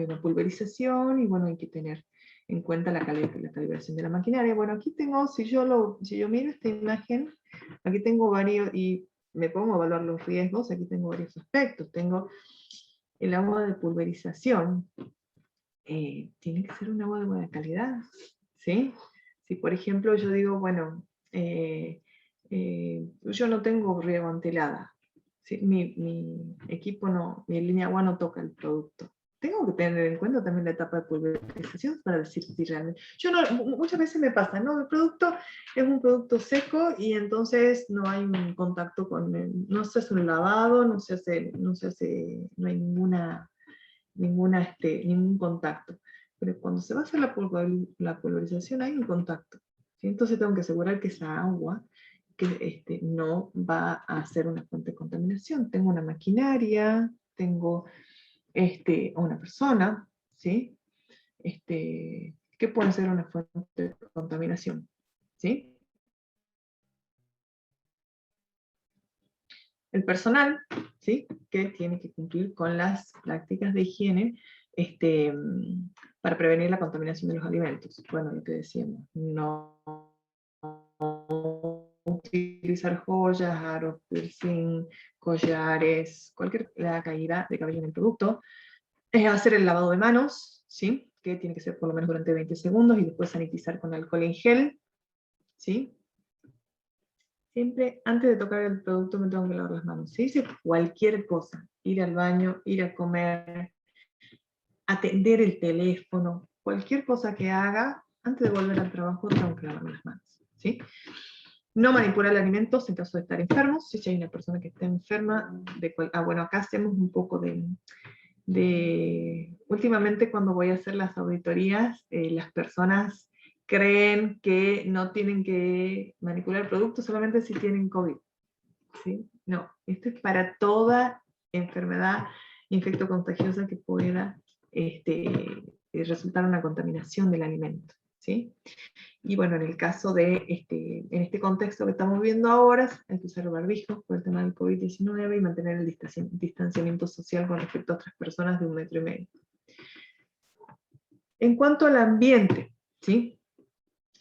una pulverización, y bueno, hay que tener en cuenta la calibración de la maquinaria. Bueno, aquí tengo, si yo miro esta imagen, aquí tengo varios, y me pongo a evaluar los riesgos, aquí tengo varios aspectos. Tengo el agua de pulverización, tiene que ser un agua de buena calidad, ¿sí? Si por ejemplo yo digo, bueno, yo no tengo riego antelada, ¿sí? Mi equipo mi línea agua no toca el producto. Tengo que tener en cuenta también la etapa de pulverización para decir si realmente... muchas veces me pasa, ¿no? El producto es un producto seco y entonces no hay un contacto no se hace un lavado, no hay ningún contacto. Pero cuando se va a hacer la pulverización hay un contacto, ¿sí? Entonces tengo que asegurar que esa agua que no va a ser una fuente de contaminación. Tengo una maquinaria, tengo a una persona, ¿sí? Que puede ser una fuente de contaminación, ¿sí? El personal, ¿sí? Que tiene que cumplir con las prácticas de higiene para prevenir la contaminación de los alimentos. Bueno, lo que decíamos, no utilizar joyas, aros, piercing, collares, cualquier la caída de cabello en el producto. Es hacer el lavado de manos, ¿sí? Que tiene que ser por lo menos durante 20 segundos, y después sanitizar con alcohol en gel, ¿sí? Siempre antes de tocar el producto me tengo que lavar las manos. Se dice cualquier cosa, ir al baño, ir a comer, atender el teléfono, cualquier cosa que haga, antes de volver al trabajo tengo que lavar las manos, ¿sí? No manipular alimentos en caso de estar enfermos. Si hay una persona que está enferma, bueno, acá hacemos un poco últimamente cuando voy a hacer las auditorías, las personas creen que no tienen que manipular productos solamente si tienen COVID, ¿sí? No, esto es para toda enfermedad infectocontagiosa que pueda resultar una contaminación del alimento, ¿sí? Y bueno, en el caso de, en este contexto que estamos viendo ahora, hay que usar barbijos por el tema del COVID-19 y mantener el distanciamiento social con respecto a otras personas de 1,5 metros. En cuanto al ambiente, ¿sí?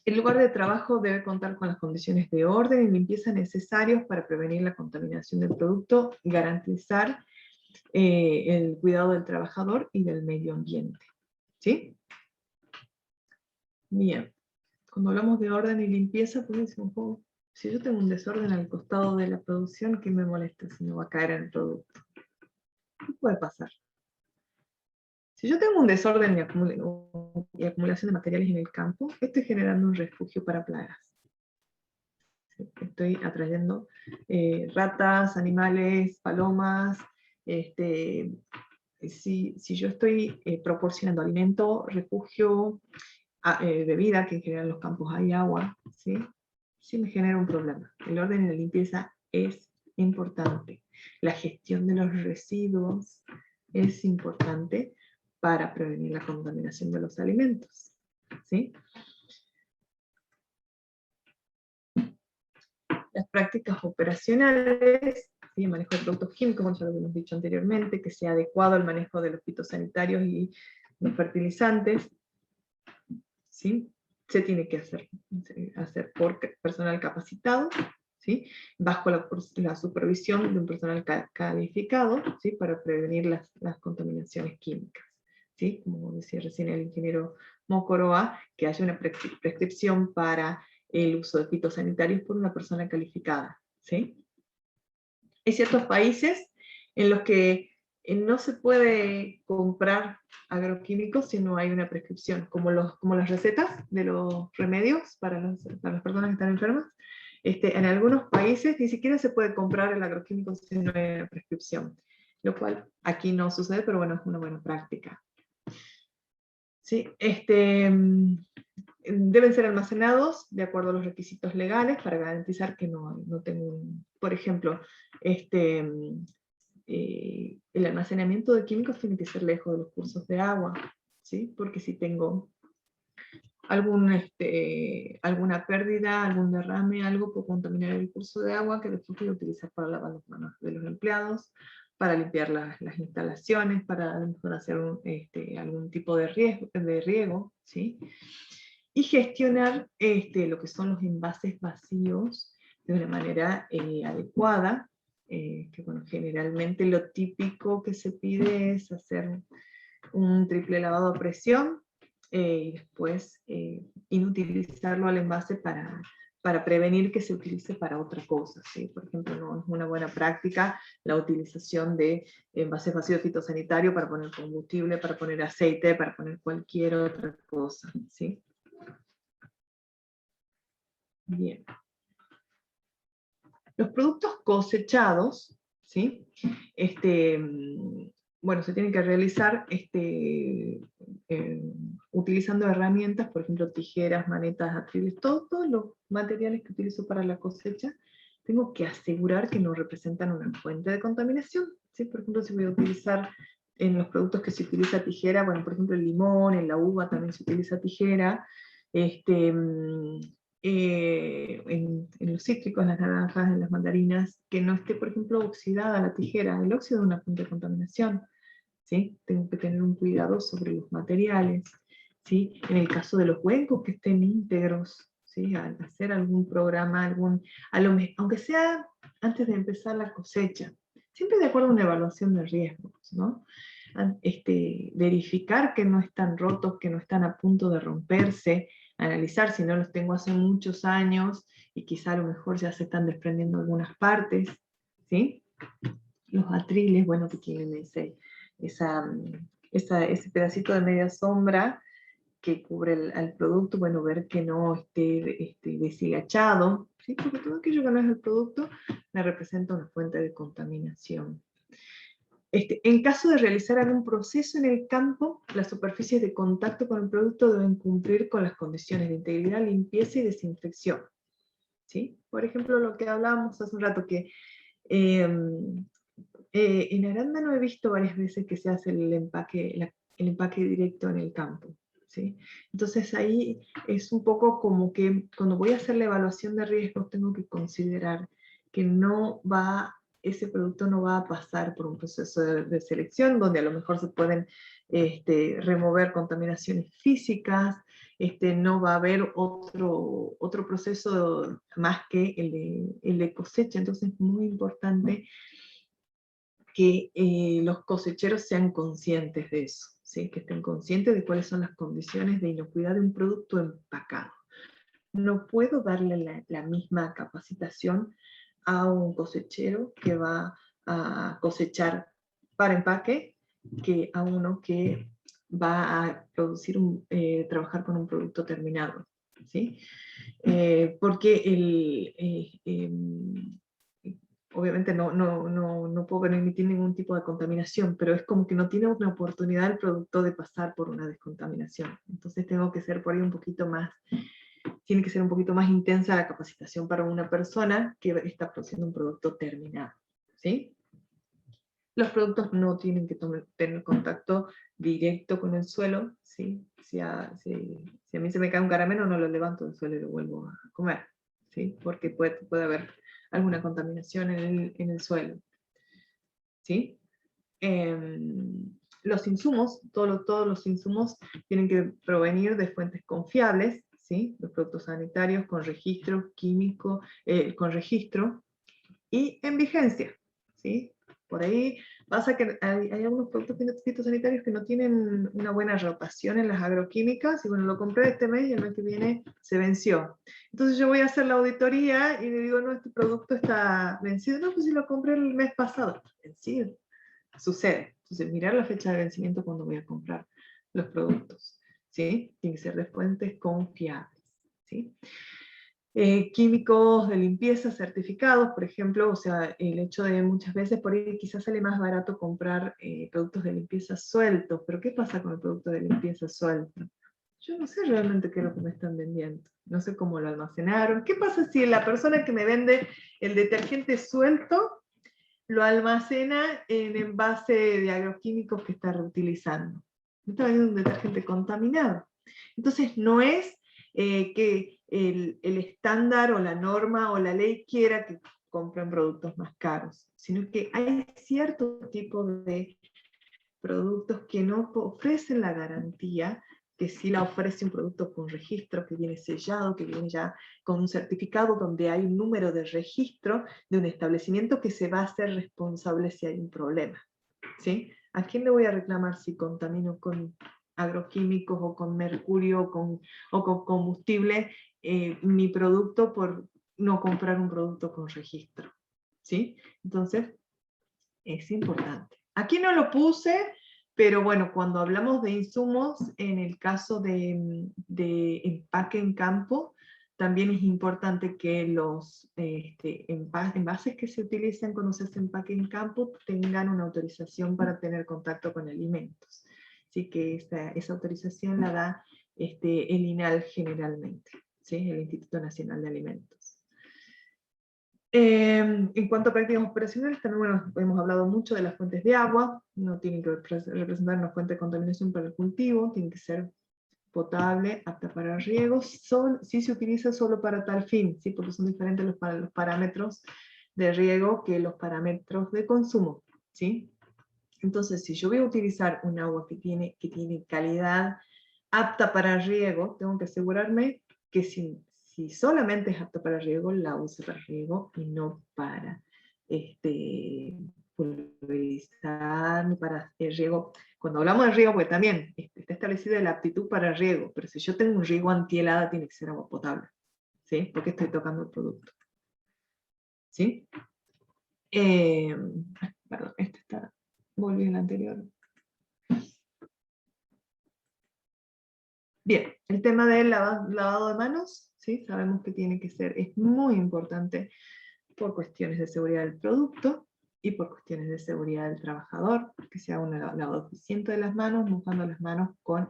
El lugar de trabajo debe contar con las condiciones de orden y limpieza necesarios para prevenir la contaminación del producto y garantizar el cuidado del trabajador y del medio ambiente, ¿sí? Bien. Cuando hablamos de orden y limpieza, pues decimos, oh, si yo tengo un desorden al costado de la producción, ¿qué me molesta si no va a caer en el producto? ¿Qué puede pasar? Si yo tengo un desorden y acumulación de materiales en el campo, estoy generando un refugio para plagas. Estoy atrayendo ratas, animales, palomas. Si yo estoy proporcionando alimento, refugio, bebida, que en general en los campos hay agua, ¿sí? Sí me genera un problema. El orden y la limpieza es importante. La gestión de los residuos es importante para prevenir la contaminación de los alimentos, ¿sí? Las prácticas operacionales, ¿sí? El manejo de productos químicos, como ya lo hemos dicho anteriormente, que sea adecuado al manejo de los fitosanitarios y los fertilizantes, ¿sí? Se tiene que hacer por personal capacitado, ¿sí? Bajo la supervisión de un personal calificado, ¿sí? Para prevenir las contaminaciones químicas, ¿sí? Como decía recién el ingeniero Mocoroa, que haya una prescripción para el uso de fitosanitarios por una persona calificada, ¿sí? Hay ciertos países en los que no se puede comprar agroquímicos si no hay una prescripción, como las recetas de los remedios para las personas que están enfermas. En algunos países ni siquiera se puede comprar el agroquímico si no hay una prescripción, lo cual aquí no sucede, pero bueno, es una buena práctica. ¿Sí? Deben ser almacenados de acuerdo a los requisitos legales para garantizar que no tengo por ejemplo, el almacenamiento de químicos tiene que ser lejos de los cursos de agua, ¿sí? Porque si tengo alguna pérdida, algún derrame, algo puede contaminar el curso de agua que después voy a utilizar para lavar las manos de los empleados, para limpiar las instalaciones, para hacer algún tipo de riego, ¿sí? Y gestionar lo que son los envases vacíos de una manera adecuada, que bueno, generalmente lo típico que se pide es hacer un triple lavado a presión y después inutilizarlo al envase para prevenir que se utilice para otra cosa, ¿sí? Por ejemplo, no es una buena práctica la utilización de envases vacíos fitosanitario para poner combustible, para poner aceite, para poner cualquier otra cosa, ¿sí? Bien. Los productos cosechados, ¿sí? Bueno, se tienen que realizar utilizando herramientas, por ejemplo, tijeras, manetas, atriles, todos los materiales que utilizo para la cosecha, tengo que asegurar que no representan una fuente de contaminación, ¿sí? Por ejemplo, si voy a utilizar en los productos que se utiliza tijera, bueno, por ejemplo, el limón, en la uva también se utiliza tijera, en los cítricos, en las naranjas, en las mandarinas, que no esté, por ejemplo, oxidada la tijera. El óxido es una fuente de contaminación, ¿sí? Tengo que tener un cuidado sobre los materiales, ¿sí? En el caso de los huecos, que estén íntegros, ¿sí? Al hacer algún programa, aunque sea antes de empezar la cosecha, siempre de acuerdo a una evaluación de riesgos, ¿no? Verificar que no están rotos, que no están a punto de romperse, analizar si no los tengo hace muchos años y quizá a lo mejor ya se están desprendiendo algunas partes, ¿sí? Los atriles, bueno, que tienen ese pedacito de media sombra que cubre al producto, bueno, ver que no esté deshilachado, ¿sí? Porque todo aquello que no es el producto me representa una fuente de contaminación. En caso de realizar algún proceso en el campo, las superficies de contacto con el producto deben cumplir con las condiciones de integridad, limpieza y desinfección, ¿sí? Por ejemplo, lo que hablábamos hace un rato, que en arándano he visto varias veces que se hace el empaque directo en el campo, ¿sí? Entonces ahí es un poco como que cuando voy a hacer la evaluación de riesgos tengo que considerar que ese producto no va a pasar por un proceso de selección donde a lo mejor se pueden remover contaminaciones físicas, no va a haber otro proceso más que el de cosecha. Entonces es muy importante que los cosecheros sean conscientes de eso, ¿sí? Que estén conscientes de cuáles son las condiciones de inocuidad de un producto empacado. No puedo darle la misma capacitación a un cosechero que va a cosechar para empaque que a uno que va a trabajar con un producto terminado, ¿sí? Porque obviamente no puedo permitir ningún tipo de contaminación, pero es como que no tiene una oportunidad el producto de pasar por una descontaminación. Entonces tengo que ser por ahí tiene que ser un poquito más intensa la capacitación para una persona que está produciendo un producto terminado, ¿sí? Los productos no tienen que tener contacto directo con el suelo, ¿sí? Si a mí se me cae un caramelo, no lo levanto del suelo y lo vuelvo a comer, ¿sí? Porque puede haber alguna contaminación en el suelo, ¿sí? Los insumos, todos los insumos tienen que provenir de fuentes confiables, ¿sí? Los productos sanitarios con registro químico, con registro y en vigencia, ¿sí? Por ahí pasa que hay algunos productos fitosanitarios que no tienen una buena rotación en las agroquímicas, y bueno, lo compré este mes y el mes que viene se venció. Entonces yo voy a hacer la auditoría y le digo, no, este producto está vencido. No, pues si lo compré el mes pasado. Vencido. Sucede. Entonces mirar la fecha de vencimiento cuando voy a comprar los productos, ¿sí? Tiene que ser de fuentes confiables, ¿sí? Químicos de limpieza certificados, por ejemplo, o sea, el hecho de muchas veces por ahí quizás sale más barato comprar productos de limpieza sueltos, pero ¿qué pasa con el producto de limpieza suelto? Yo no sé realmente qué es lo que me están vendiendo, no sé cómo lo almacenaron. ¿Qué pasa si la persona que me vende el detergente suelto lo almacena en envase de agroquímicos que está reutilizando? Me está vendiendo un detergente contaminado. Entonces no es que el estándar o la norma o la ley quiera que compren productos más caros, sino que hay cierto tipo de productos que no ofrecen la garantía que sí la ofrece un producto con registro, que viene sellado, que viene ya con un certificado donde hay un número de registro de un establecimiento que se va a hacer responsable si hay un problema, ¿sí? ¿A quién le voy a reclamar si contamino con agroquímicos o con mercurio o con combustible mi producto por no comprar un producto con registro? ¿Sí? Entonces, es importante. Aquí no lo puse, pero bueno, cuando hablamos de insumos, en el caso de empaque en campo, también es importante que los envases que se utilizan cuando se hace empaque en campo tengan una autorización para tener contacto con alimentos. ¿sí? Que esa autorización la da el INAL generalmente, ¿sí? El Instituto Nacional de Alimentos. En cuanto a prácticas operacionales, también hemos hablado mucho de las fuentes de agua, no tienen que representar una fuente de contaminación para el cultivo, tienen que ser potable, apta para riego, sí se utiliza solo para tal fin, ¿sí? Porque son diferentes los parámetros de riego que los parámetros de consumo, ¿sí? Entonces, si yo voy a utilizar un agua que tiene calidad apta para riego, tengo que asegurarme que si solamente es apta para riego, la use para riego y no para pulverizar ni para el riego. Cuando hablamos de riego, pues también está establecida la aptitud para riego, pero si yo tengo un riego antihelada, tiene que ser agua potable, ¿sí? Porque estoy tocando el producto, ¿sí? Perdón, volví al anterior. Bien, el tema del lavado de manos, ¿sí? Sabemos que es muy importante por cuestiones de seguridad del producto y por cuestiones de seguridad del trabajador, que se haga un lavado eficiente de las manos, mojando las manos con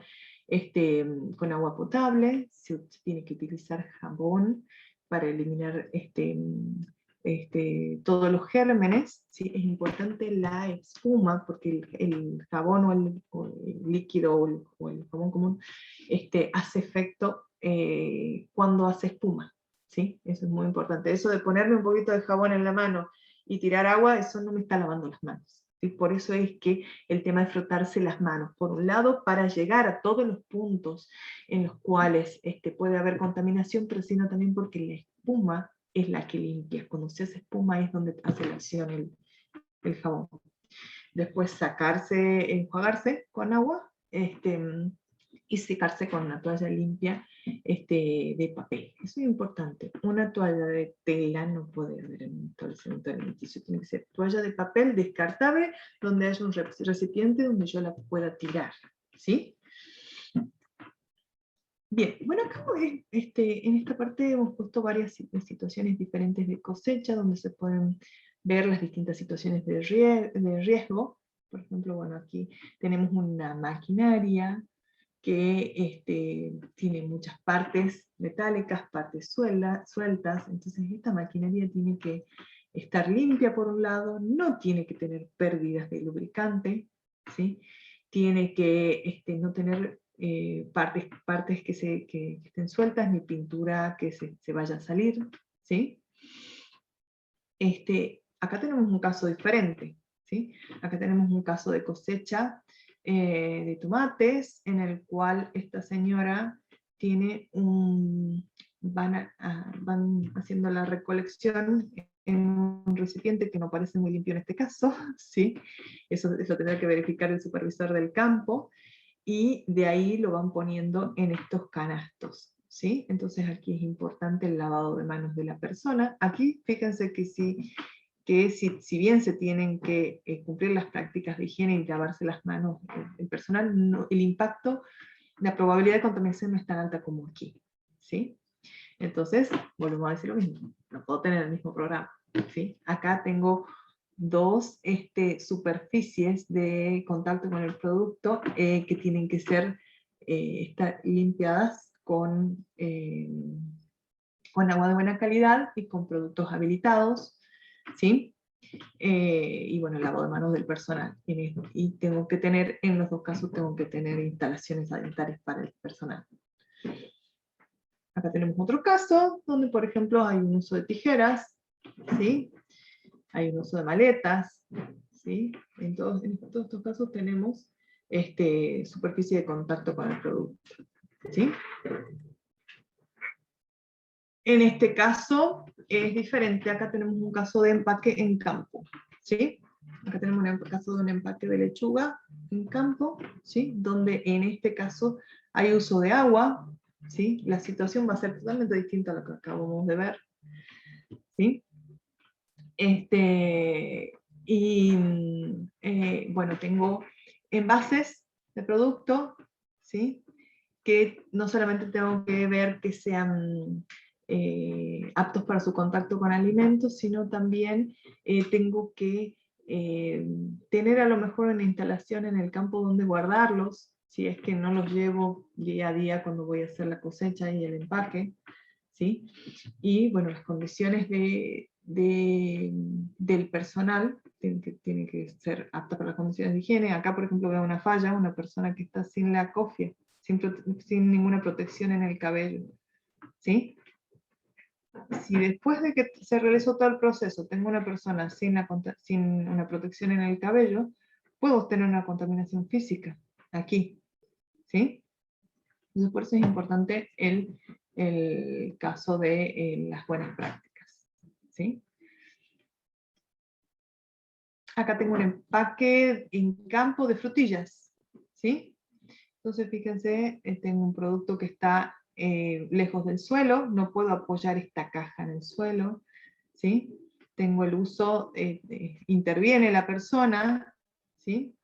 agua potable. Se tiene que utilizar jabón para eliminar todos los gérmenes, ¿sí? Es importante la espuma, porque el jabón o el líquido o el jabón común hace efecto cuando hace espuma, ¿sí? Eso es muy importante. Eso de ponerme un poquito de jabón en la mano y tirar agua, eso no me está lavando las manos. ¿Sí? Por eso es que el tema de frotarse las manos, por un lado, para llegar a todos los puntos en los cuales puede haber contaminación, pero sino también porque la espuma es la que limpia. Cuando se hace espuma es donde hace la acción el jabón. Después enjuagarse con agua, y secarse con una toalla limpia de papel. Eso es importante. Una toalla de tela no puede haber en un establecimiento alimenticio. Tiene que ser toalla de papel descartable, donde haya un recipiente donde yo la pueda tirar, ¿sí? Bien, bueno, acá en esta parte hemos puesto varias situaciones diferentes de cosecha, donde se pueden ver las distintas situaciones de riesgo. Por ejemplo, bueno, aquí tenemos una maquinaria que tiene muchas partes metálicas, partes sueltas, entonces esta maquinaria tiene que estar limpia por un lado, no tiene que tener pérdidas de lubricante, ¿sí? Tiene que no tener partes que estén sueltas, ni pintura que se vaya a salir, ¿sí? Acá tenemos un caso diferente, ¿sí? Acá tenemos un caso de cosecha de tomates, en el cual esta señora tiene van haciendo la recolección en un recipiente que no parece muy limpio en este caso, ¿sí? Eso tendrá que verificar el supervisor del campo, y de ahí lo van poniendo en estos canastos, ¿sí? Entonces aquí es importante el lavado de manos de la persona. Aquí fíjense que si bien se tienen que cumplir las prácticas de higiene y lavarse las manos el personal, el impacto, la probabilidad de contaminación no es tan alta como aquí, ¿sí? Entonces, volvemos a decir lo mismo, no puedo tener el mismo programa, ¿sí? Acá tengo dos superficies de contacto con el producto que tienen que estar limpiadas con agua de buena calidad y con productos habilitados, ¿sí? Y bueno, el lavado de manos del personal. Y tengo que tener, en los dos casos, tengo que tener instalaciones sanitarias para el personal. Acá tenemos otro caso, donde por ejemplo hay un uso de tijeras, ¿sí? Hay un uso de maletas, ¿sí? En todos estos casos tenemos superficie de contacto con el producto, ¿sí? En este caso es diferente, acá tenemos un caso de empaque en campo, ¿sí? Acá tenemos un caso de un empaque de lechuga en campo, ¿sí? Donde en este caso hay uso de agua, ¿sí? La situación va a ser totalmente distinta a lo que acabamos de ver, ¿sí? Bueno, tengo envases de producto, ¿sí? Que no solamente tengo que ver que sean aptos para su contacto con alimentos, sino también tengo que tener a lo mejor una instalación en el campo donde guardarlos, si es que no los llevo día a día cuando voy a hacer la cosecha y el empaque, ¿sí? Y bueno, las condiciones del personal tienen que ser aptas para las condiciones de higiene. Acá, por ejemplo, veo una falla, una persona que está sin la cofia, sin ninguna protección en el cabello, ¿sí? Si después de que se realizó todo el proceso tengo una persona sin una protección en el cabello, puedo tener una contaminación física aquí, ¿sí? Entonces por eso es importante el caso de las buenas prácticas, ¿sí? Acá tengo un empaque en campo de frutillas, ¿sí? Entonces fíjense, tengo un producto que está lejos del suelo, no puedo apoyar esta caja en el suelo, ¿sí? Tengo el uso, interviene la persona, ¿sí?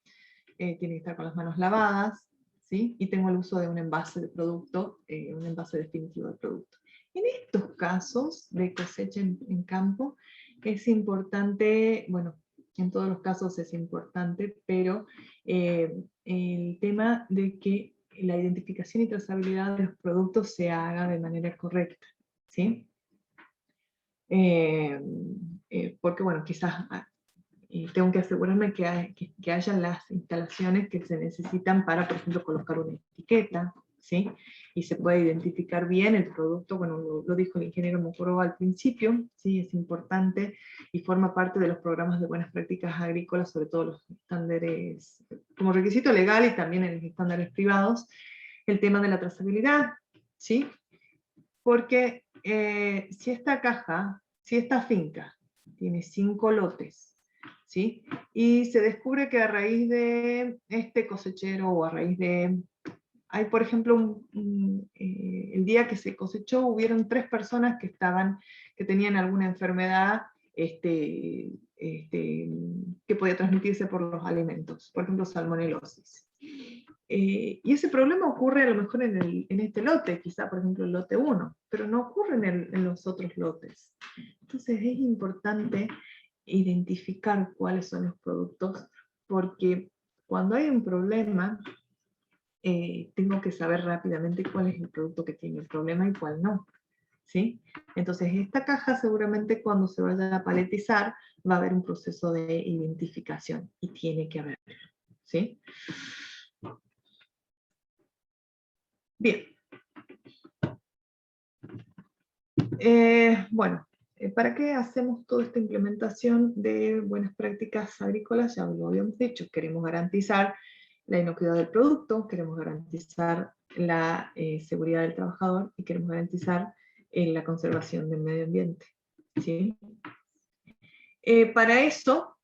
Tiene que estar con las manos lavadas, ¿sí? Y tengo el uso de un envase de producto, un envase definitivo de producto. En estos casos de cosecha en campo, es importante, bueno, en todos los casos es importante, pero el tema de que la identificación y trazabilidad de los productos se haga de manera correcta, ¿sí? Porque, bueno, quizás tengo que asegurarme que haya las instalaciones que se necesitan para, por ejemplo, colocar una etiqueta, ¿sí? Y se puede identificar bien el producto, bueno, lo dijo el ingeniero Mokoro al principio, ¿sí? Es importante y forma parte de los programas de buenas prácticas agrícolas, sobre todo los estándares, como requisito legal y también en los estándares privados, el tema de la trazabilidad, ¿sí? Porque si esta finca tiene 5 lotes, ¿sí? Y se descubre que a raíz de este cosechero o a raíz de... Hay, por ejemplo, el día que se cosechó hubieron 3 personas que tenían alguna enfermedad que podía transmitirse por los alimentos, por ejemplo, salmonelosis. Y ese problema ocurre a lo mejor en este lote, quizá por ejemplo el lote 1, pero no ocurre en los otros lotes. Entonces es importante identificar cuáles son los productos, porque cuando hay un problema, tengo que saber rápidamente cuál es el producto que tiene el problema y cuál no, ¿sí? Entonces esta caja seguramente cuando se vaya a paletizar va a haber un proceso de identificación, y tiene que haber, ¿sí? Bien. Bueno, ¿para qué hacemos toda esta implementación de buenas prácticas agrícolas? Ya lo habíamos dicho, queremos garantizar la inocuidad del producto, queremos garantizar la seguridad del trabajador y queremos garantizar la conservación del medio ambiente, ¿sí? Para eso,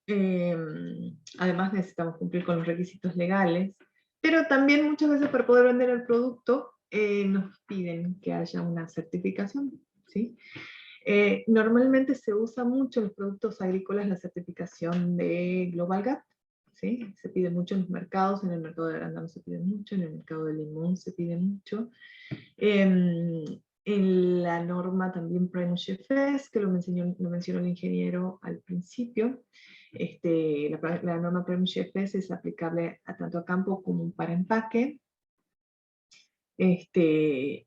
además necesitamos cumplir con los requisitos legales, pero también muchas veces para poder vender el producto nos piden que haya una certificación, ¿sí? Normalmente se usa mucho en los productos agrícolas la certificación de Global Gap, ¿sí? Se pide mucho en los mercados, en el mercado de arándano se pide mucho, en el mercado de limón se pide mucho. En la norma también Prime GFS, que lo mencionó el ingeniero al principio, la norma Prime GFS es aplicable tanto a campo como para empaque.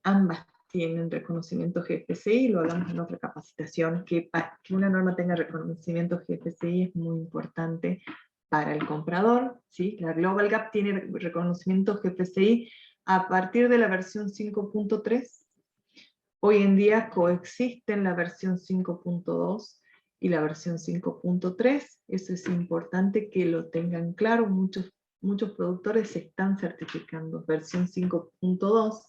Ambas tienen reconocimiento GFCI, lo hablamos en otra capacitación, que una norma tenga reconocimiento GFCI es muy importante para el comprador, ¿sí? La Global Gap tiene reconocimiento GFCI a partir de la versión 5.3, hoy en día coexisten la versión 5.2 y la versión 5.3, eso es importante que lo tengan claro, muchos productores se están certificando versión 5.2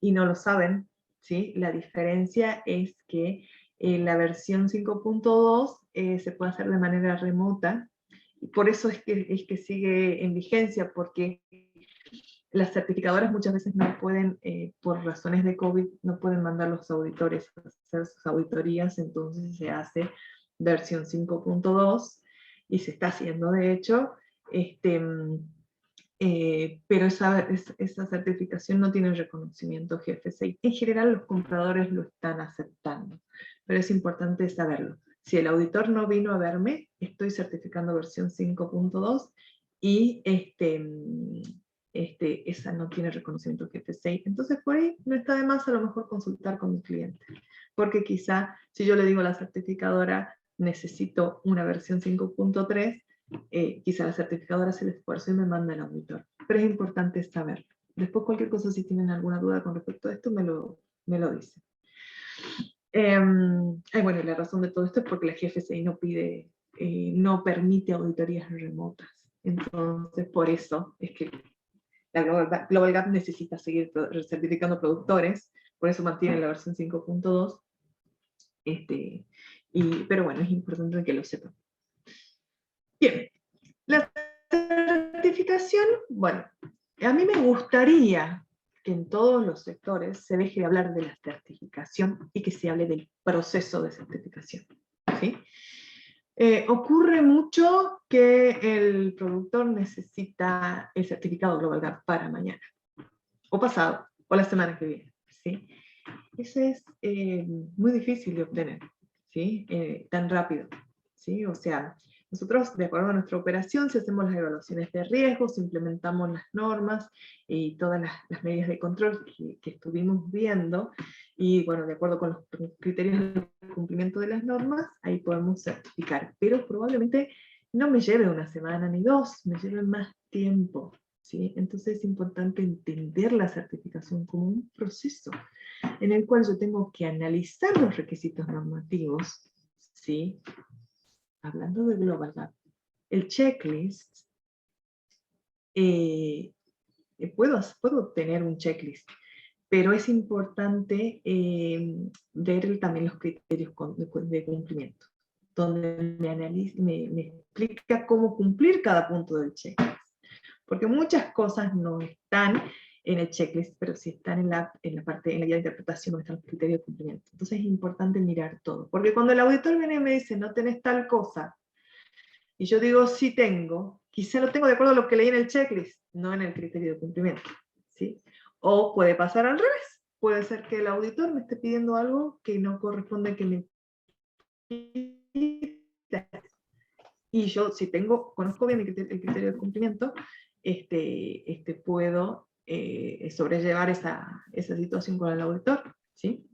y no lo saben, ¿sí? La diferencia es que la versión 5.2 se puede hacer de manera remota, y por eso es que sigue en vigencia, porque las certificadoras muchas veces no pueden, por razones de COVID, no pueden mandar los auditores a hacer sus auditorías, entonces se hace versión 5.2 y se está haciendo de hecho, pero esa certificación no tiene reconocimiento GFCI. En general los compradores lo están aceptando, pero es importante saberlo. Si el auditor no vino a verme, estoy certificando versión 5.2 y esa no tiene reconocimiento GFSI. Entonces por ahí no está de más a lo mejor consultar con mi cliente, porque quizá si yo le digo a la certificadora necesito una versión 5.3, quizá la certificadora hace el esfuerzo y me manda el auditor. Pero es importante saberlo. Después cualquier cosa, si tienen alguna duda con respecto a esto, me lo dicen. Bueno, la razón de todo esto es porque la GFSI no permite auditorías remotas. Entonces, por eso es que la Global Gap necesita seguir certificando productores, por eso mantiene la versión 5.2. Pero bueno, es importante que lo sepan. Bien, la certificación, bueno, a mí me gustaría que en todos los sectores se deje de hablar de la certificación y que se hable del proceso de certificación, ¿sí? Ocurre mucho que el productor necesita el certificado Global Gap para mañana, o pasado, o la semana que viene, ¿sí? Eso es muy difícil de obtener, ¿sí? Tan rápido, ¿sí? O sea, nosotros, de acuerdo a nuestra operación, si hacemos las evaluaciones de riesgos, implementamos las normas y todas las medidas de control que estuvimos viendo, y bueno, de acuerdo con los criterios de cumplimiento de las normas, ahí podemos certificar. Pero probablemente no me lleve una semana ni dos, me lleve más tiempo, ¿sí? Entonces es importante entender la certificación como un proceso en el cual yo tengo que analizar los requisitos normativos, ¿sí? Hablando de Global Gap, el checklist, puedo tener un checklist, pero es importante ver también los criterios de cumplimiento, donde me explica cómo cumplir cada punto del checklist. Porque muchas cosas no están en el checklist, pero sí están en la guía de interpretación donde están los criterios de cumplimiento. Entonces es importante mirar todo. Porque cuando el auditor viene y me dice, no tenés tal cosa, y yo digo, sí tengo, quizá lo tengo de acuerdo a lo que leí en el checklist, no en el criterio de cumplimiento, ¿sí? O puede pasar al revés. Puede ser que el auditor me esté pidiendo algo que no corresponde a que me pida. Y yo, si conozco bien el criterio de cumplimiento, puedo sobrellevar esa situación con el auditor, ¿sí?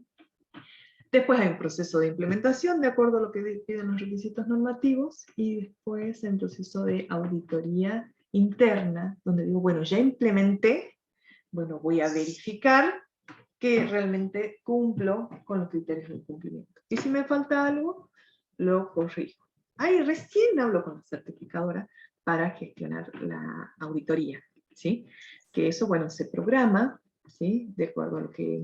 Después hay un proceso de implementación de acuerdo a lo que piden los requisitos normativos, y después hay un proceso de auditoría interna, donde digo, bueno, ya implementé, bueno, voy a verificar que realmente cumplo con los criterios de cumplimiento. Y si me falta algo, lo corrijo. Ahí recién hablo con la certificadora para gestionar la auditoría, ¿sí? Que eso, bueno, se programa, ¿sí? De acuerdo a lo que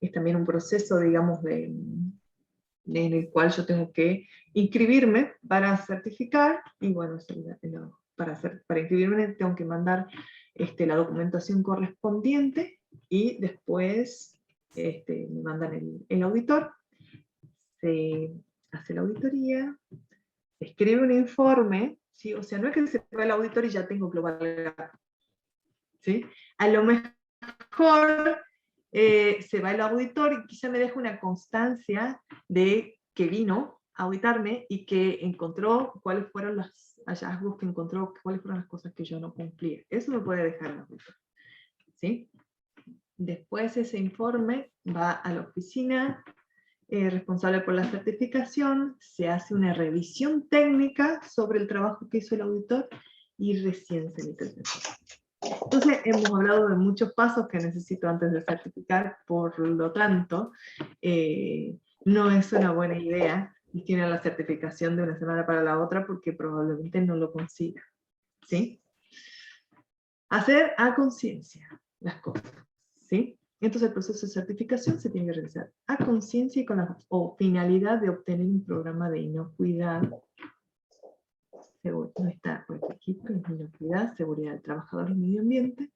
es también un proceso, digamos, en el cual yo tengo que inscribirme para certificar, y bueno, para inscribirme tengo que mandar la documentación correspondiente, y después me mandan el auditor, se hace la auditoría, escribe un informe, ¿sí? O sea, no es que se va el auditor y ya tengo Global Gap, ¿sí? A lo mejor se va el auditor y quizá me deja una constancia de que vino a auditarme y que encontró cuáles fueron los hallazgos que encontró, cuáles fueron las cosas que yo no cumplía. Eso me puede dejar el auditor, ¿sí? Después ese informe va a la oficina responsable por la certificación, se hace una revisión técnica sobre el trabajo que hizo el auditor y recién se emite el certificado. Entonces hemos hablado de muchos pasos que necesito antes de certificar, por lo tanto, no es una buena idea gestionar la certificación de una semana para la otra, porque probablemente no lo consiga, ¿sí? Hacer a conciencia las cosas, ¿sí? Entonces el proceso de certificación se tiene que realizar a conciencia y con la finalidad de obtener un programa de inocuidad, no está por aquí, inocuidad, seguridad del trabajador y medio ambiente,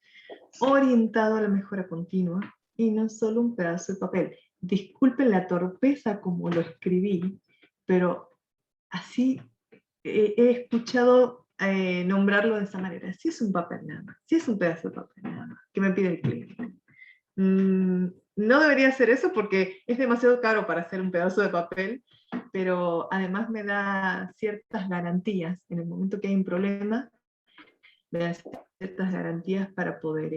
orientado a la mejora continua y no solo un pedazo de papel. Disculpen la torpeza como lo escribí, pero así he escuchado nombrarlo de esa manera. Si es un papel nada más, si es un pedazo de papel nada más, que me pide el cliente. No debería ser eso porque es demasiado caro para hacer un pedazo de papel, pero además me da ciertas garantías en el momento que hay un problema, me da ciertas garantías para poder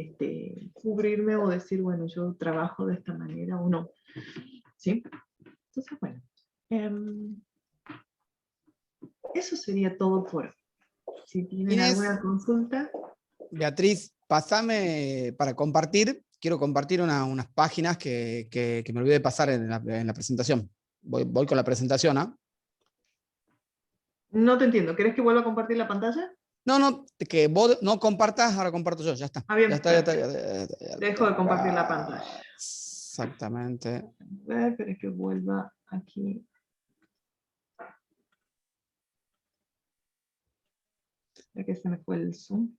cubrirme o decir, bueno, yo trabajo de esta manera o no. ¿Sí? Entonces, bueno, eso sería todo por hoy. Si tienen Inés, alguna consulta. Beatriz, pasame para compartir. Quiero compartir unas páginas que me olvidé de pasar en la presentación. Voy con la presentación, ¿ah? No te entiendo. ¿Querés que vuelva a compartir la pantalla? No, que vos no compartas, ahora comparto yo, ya está. Ah, bien, ya está, dejo de compartir la pantalla. Exactamente. A ver, pero es que vuelva aquí. Ya que se me fue el Zoom.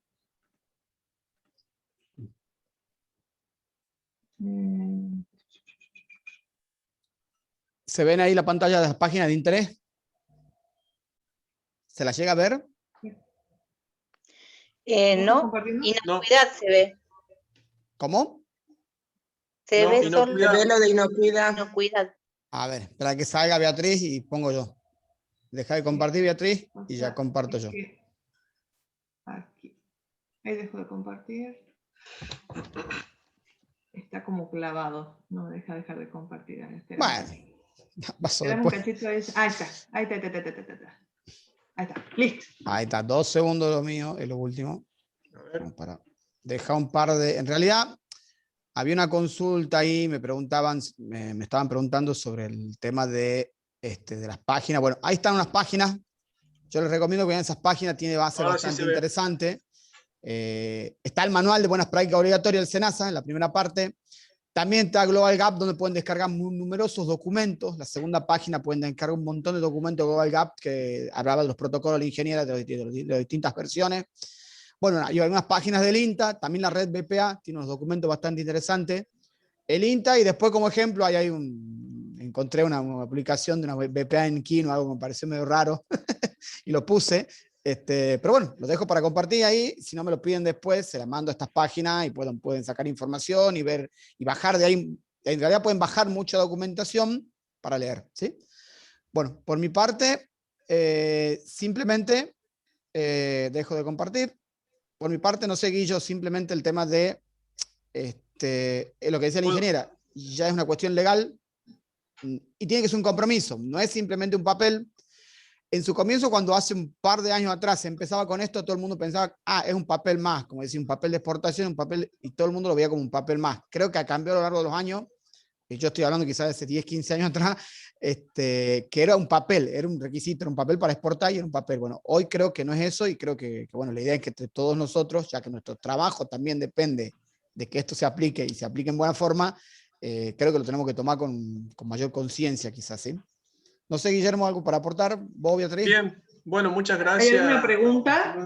¿Se ven ahí la pantalla de las páginas de interés? ¿Se la llega a ver? No, inocuidad se ve. ¿Cómo? Se ve solo lo de inocuidad. inocuidad. A ver, espera que salga Beatriz y pongo yo. Deja de compartir, Beatriz, y ya comparto yo. Aquí. Ahí dejo de compartir. Está como clavado. No dejar de compartir. Bueno, pasó un después. cachito ahí. Ahí está. Ahí está. Ahí está. Listo. Ahí está, 2 segundos lo mío, es lo último. Para dejar un par de... En realidad, había una consulta ahí, me estaban preguntando sobre el tema de las páginas. Bueno, ahí están unas páginas. Yo les recomiendo que vean esas páginas, tiene base bastante interesante. Está el manual de buenas prácticas obligatorias del SENASA en la primera parte. También está Global Gap, donde pueden descargar numerosos documentos. La segunda página pueden descargar un montón de documentos de Global Gap que hablaba de los protocolos de ingeniería de las distintas versiones. Bueno, hay algunas páginas del INTA, también la red BPA tiene unos documentos bastante interesantes. El INTA, y después como ejemplo, encontré una publicación de una BPA en Kino, algo que me pareció medio raro, y lo puse. Pero bueno, lo dejo para compartir ahí. Si no me lo piden después, se las mando a estas páginas y pueden sacar información y ver y bajar de ahí. En realidad pueden bajar mucha documentación para leer, ¿sí? Bueno, por mi parte, simplemente dejo de compartir. Por mi parte, no sé, Guillo, simplemente el tema de lo que decía la ingeniera, ya es una cuestión legal y tiene que ser un compromiso, no es simplemente un papel. En su comienzo, cuando hace un par de años atrás se empezaba con esto, todo el mundo pensaba, es un papel más, como decía, un papel de exportación, un papel, y todo el mundo lo veía como un papel más. Creo que ha cambiado a lo largo de los años, y yo estoy hablando quizás de hace 10, 15 años atrás, que era un papel, era un requisito, era un papel para exportar y era un papel. Bueno, hoy creo que no es eso y creo que bueno, la idea es que entre todos nosotros, ya que nuestro trabajo también depende de que esto se aplique y se aplique en buena forma, creo que lo tenemos que tomar con mayor conciencia quizás, ¿sí? No sé, Guillermo, ¿algo para aportar? ¿Vos, Beatriz? Bien, bueno, muchas gracias. ¿Hay alguna pregunta?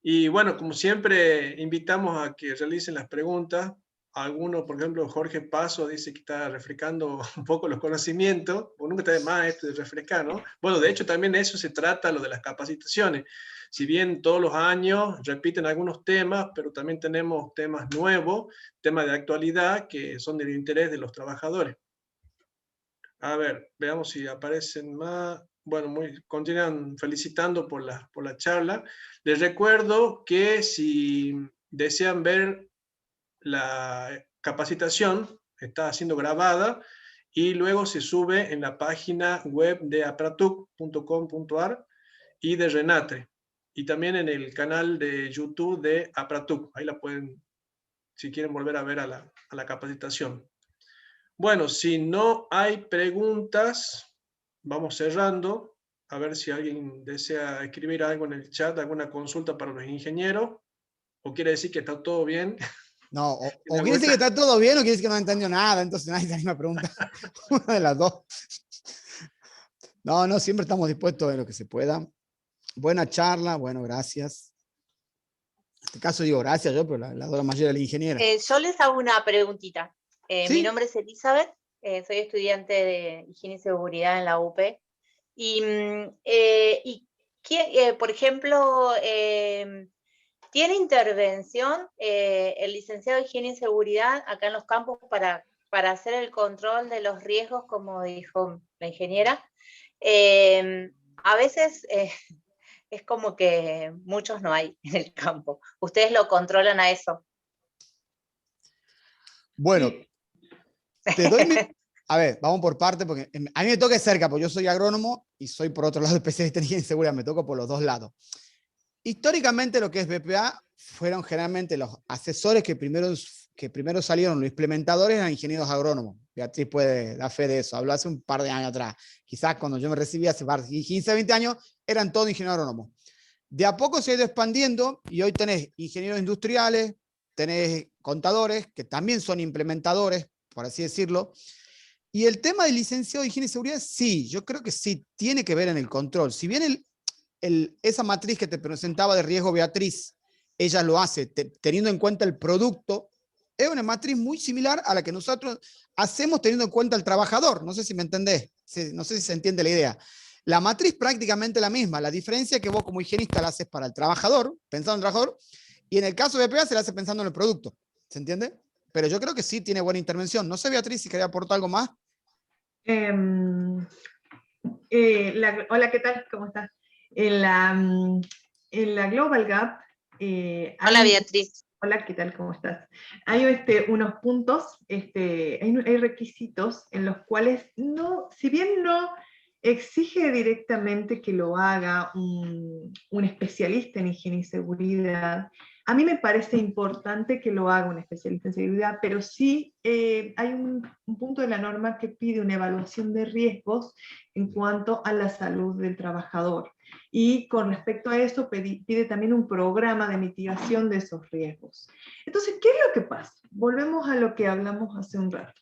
Y bueno, como siempre, invitamos a que realicen las preguntas. Algunos, por ejemplo, Jorge Paso dice que está refrescando un poco los conocimientos, o nunca está de más esto de refrescar, ¿no? Bueno, de hecho también de eso se trata lo de las capacitaciones. Si bien todos los años repiten algunos temas, pero también tenemos temas nuevos, temas de actualidad que son del interés de los trabajadores. A ver, veamos si aparecen más. Bueno, continúan felicitando por la charla. Les recuerdo que si desean ver la capacitación, está siendo grabada y luego se sube en la página web de apratuc.com.ar y de Renate, y también en el canal de YouTube de Apratuc. Ahí la pueden, si quieren volver a ver a la capacitación. Bueno, si no hay preguntas, vamos cerrando. A ver si alguien desea escribir algo en el chat, alguna consulta para los ingenieros, o quiere decir que está todo bien. No, o quiere decir que está todo bien o quiere decir que no entendió nada, entonces nadie se anima a preguntar. Una de las dos. No, siempre estamos dispuestos a ver lo que se pueda. Buena charla, bueno, gracias. En este caso digo gracias yo, pero la doy la mayoría de la ingeniera. Yo les hago una preguntita. ¿Sí? Mi nombre es Elizabeth, soy estudiante de Higiene y Seguridad en la UP. Por ejemplo, ¿tiene intervención el licenciado de Higiene y Seguridad acá en los campos para hacer el control de los riesgos, como dijo la ingeniera? A veces es como que muchos no hay en el campo. ¿Ustedes lo controlan a eso? Bueno, Sí. te doy a ver, vamos por parte, porque a mí me toca cerca, porque yo soy agrónomo y soy por otro lado especialista en ingeniería y seguridad, me toca por los dos lados. Históricamente lo que es BPA fueron generalmente los asesores que primero salieron, los implementadores eran ingenieros agrónomos. Beatriz puede dar fe de eso, habló hace un par de años atrás. Quizás cuando yo me recibí hace 15, 20 años, eran todos ingenieros agrónomos. De a poco se ha ido expandiendo y hoy tenés ingenieros industriales, tenés contadores, que también son implementadores, por así decirlo. Y el tema del licenciado de higiene y seguridad, sí, yo creo que sí, tiene que ver en el control. Si bien esa matriz que te presentaba de riesgo Beatriz, ella lo hace teniendo en cuenta el producto, es una matriz muy similar a la que nosotros hacemos teniendo en cuenta el trabajador. No sé si me entendés, no sé si se entiende la idea. La matriz prácticamente la misma, la diferencia es que vos como higienista la haces para el trabajador, pensando en el trabajador, y en el caso de BPA se la hace pensando en el producto. ¿Se entiende? Pero yo creo que sí tiene buena intervención. No sé, Beatriz, si quería aportar algo más. Hola, ¿qué tal? ¿Cómo estás? En la Global Gap Hola, Beatriz. Hola, ¿qué tal? ¿Cómo estás? Hay unos puntos, hay requisitos en los cuales, si bien no exige directamente que lo haga un especialista en higiene y seguridad, a mí me parece importante que lo haga un especialista en seguridad, pero sí hay un punto de la norma que pide una evaluación de riesgos en cuanto a la salud del trabajador. Y con respecto a eso pide también un programa de mitigación de esos riesgos. Entonces, ¿qué es lo que pasa? Volvemos a lo que hablamos hace un rato.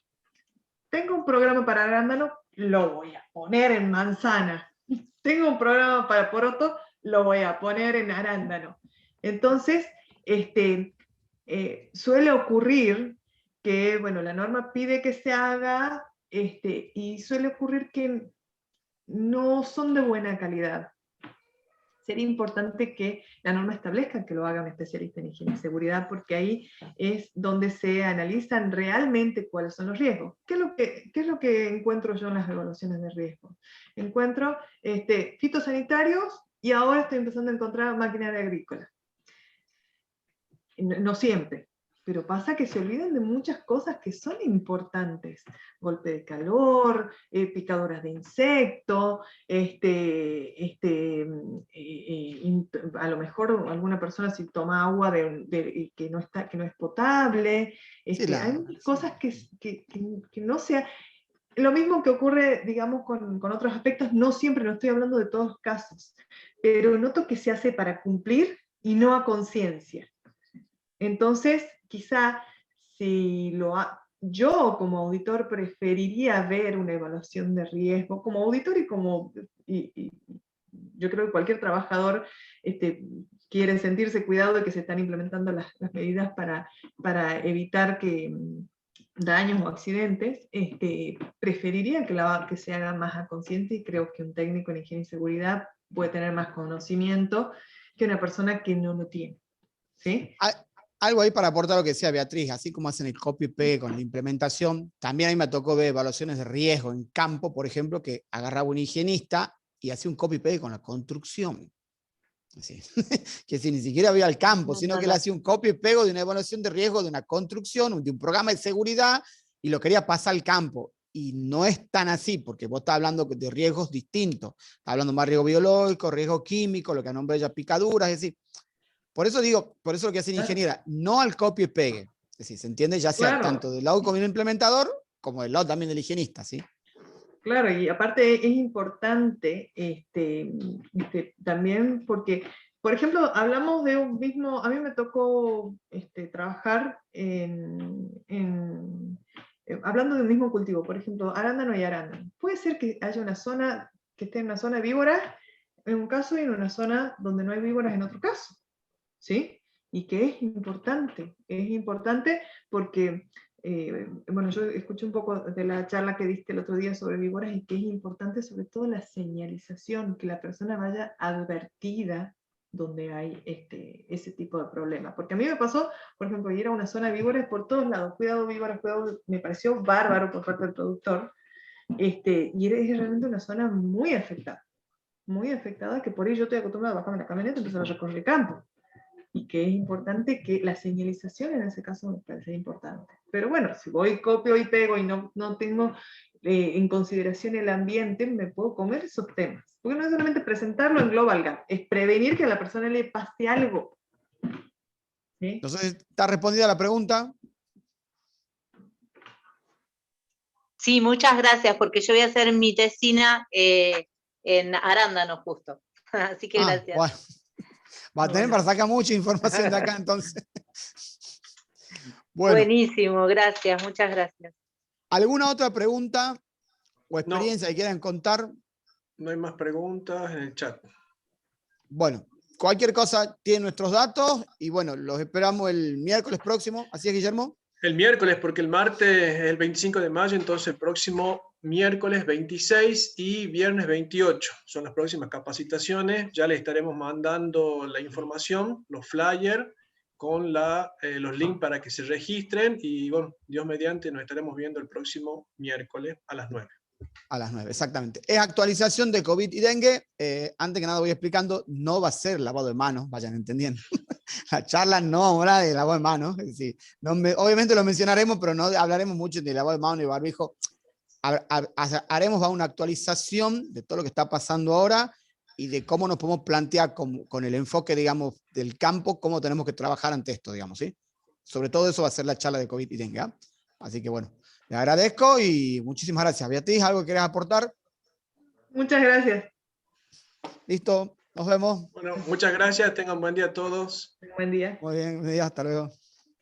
Tengo un programa para arándano, lo voy a poner en manzana. Tengo un programa para poroto, lo voy a poner en arándano. Entonces, suele ocurrir que, bueno, la norma pide que se haga, y suele ocurrir que no son de buena calidad. Sería importante que la norma establezca que lo haga un especialista en higiene y seguridad, porque ahí es donde se analizan realmente cuáles son los riesgos. ¿Qué es lo que encuentro yo en las evaluaciones de riesgo? Encuentro fitosanitarios y ahora estoy empezando a encontrar maquinaria agrícola. No siempre, pero pasa que se olvidan de muchas cosas que son importantes. Golpe de calor, picaduras de insecto, a lo mejor alguna persona si toma agua que no es potable, Sí, hay muchas cosas que no sea. Lo mismo que ocurre, digamos, con otros aspectos, no siempre, no estoy hablando de todos los casos, pero noto que se hace para cumplir y no a conciencia. Entonces, quizá yo como auditor preferiría ver una evaluación de riesgo, como auditor y yo creo que cualquier trabajador quiere sentirse cuidado de que se están implementando las medidas para evitar daños o accidentes, preferiría que se haga más a consciente, y creo que un técnico en higiene y seguridad puede tener más conocimiento que una persona que no lo tiene. ¿Sí? Algo ahí para aportar lo que decía Beatriz, así como hacen el copy-paste con la implementación, también a mí me tocó ver evaluaciones de riesgo en campo, por ejemplo, que agarraba un higienista y hacía un copy-paste con la construcción. Así. Que si ni siquiera iba al campo, sino que él hacía un copy-paste de una evaluación de riesgo de una construcción, de un programa de seguridad, y lo quería pasar al campo. Y no es tan así, porque vos estás hablando de riesgos distintos. Estás hablando más de riesgo biológico, riesgo químico, lo que nombra ella picaduras, es decir, por eso lo que hacen ingeniera, no al copio y pegue. Es decir, se entiende ya sea tanto del lado como el implementador, como del lado también del higienista, ¿sí? Claro, y aparte es importante también porque, por ejemplo, hablamos de un mismo, a mí me tocó trabajar hablando de un mismo cultivo, por ejemplo, arándano y arándano. Puede ser que haya una zona que esté en una zona de víboras en un caso y en una zona donde no hay víboras en otro caso. ¿Sí? Y que es importante porque, bueno, yo escuché un poco de la charla que diste el otro día sobre víboras, y que es importante sobre todo la señalización, que la persona vaya advertida donde hay ese tipo de problemas. Porque a mí me pasó, por ejemplo, ir a una zona de víboras por todos lados, cuidado víboras, cuidado, me pareció bárbaro por parte del productor, y es realmente una zona muy afectada. muy afectadas, que por ahí yo estoy acostumbrada a bajarme la camioneta y empezar a recorrer el campo. Y que es importante que la señalización en ese caso me parece importante. Pero bueno, si voy, copio y pego y no tengo en consideración el ambiente, me puedo comer esos temas. Porque no es solamente presentarlo en Global Gap, es prevenir que a la persona le pase algo. ¿Sí? Entonces, ¿está respondida la pregunta? Sí, muchas gracias, porque yo voy a hacer mi tesina en arándanos justo. Así que gracias. Bueno. Va a tener para sacar mucha información de acá, entonces. Bueno, buenísimo, gracias, muchas gracias. ¿alguna otra pregunta o experiencia que quieran contar? No hay más preguntas en el chat. Bueno, cualquier cosa tiene nuestros datos y bueno, los esperamos el miércoles próximo. ¿Así es, Guillermo? El miércoles, porque el martes es el 25 de mayo, entonces el próximo miércoles 26 y viernes 28 son las próximas capacitaciones. Ya les estaremos mandando la información, los flyers, con los links para que se registren y bueno, Dios mediante nos estaremos viendo el próximo miércoles a las 9. A las 9, exactamente. Es actualización de COVID y dengue. Antes que nada voy explicando, no va a ser lavado de manos, vayan entendiendo. La charla no habla de lavado de manos. Es decir, obviamente lo mencionaremos, pero no hablaremos mucho de lavado de manos y barbijo. Haremos una actualización de todo lo que está pasando ahora y de cómo nos podemos plantear con el enfoque, digamos, del campo, cómo tenemos que trabajar ante esto, digamos, ¿sí? Sobre todo eso va a ser la charla de COVID y dengue. ¿Eh? Así que bueno, le agradezco y muchísimas gracias. Beatriz, ¿algo que quieras aportar? Muchas gracias. Listo, nos vemos. Bueno, muchas gracias, tengan buen día a todos. Buen día. Muy bien, hasta luego.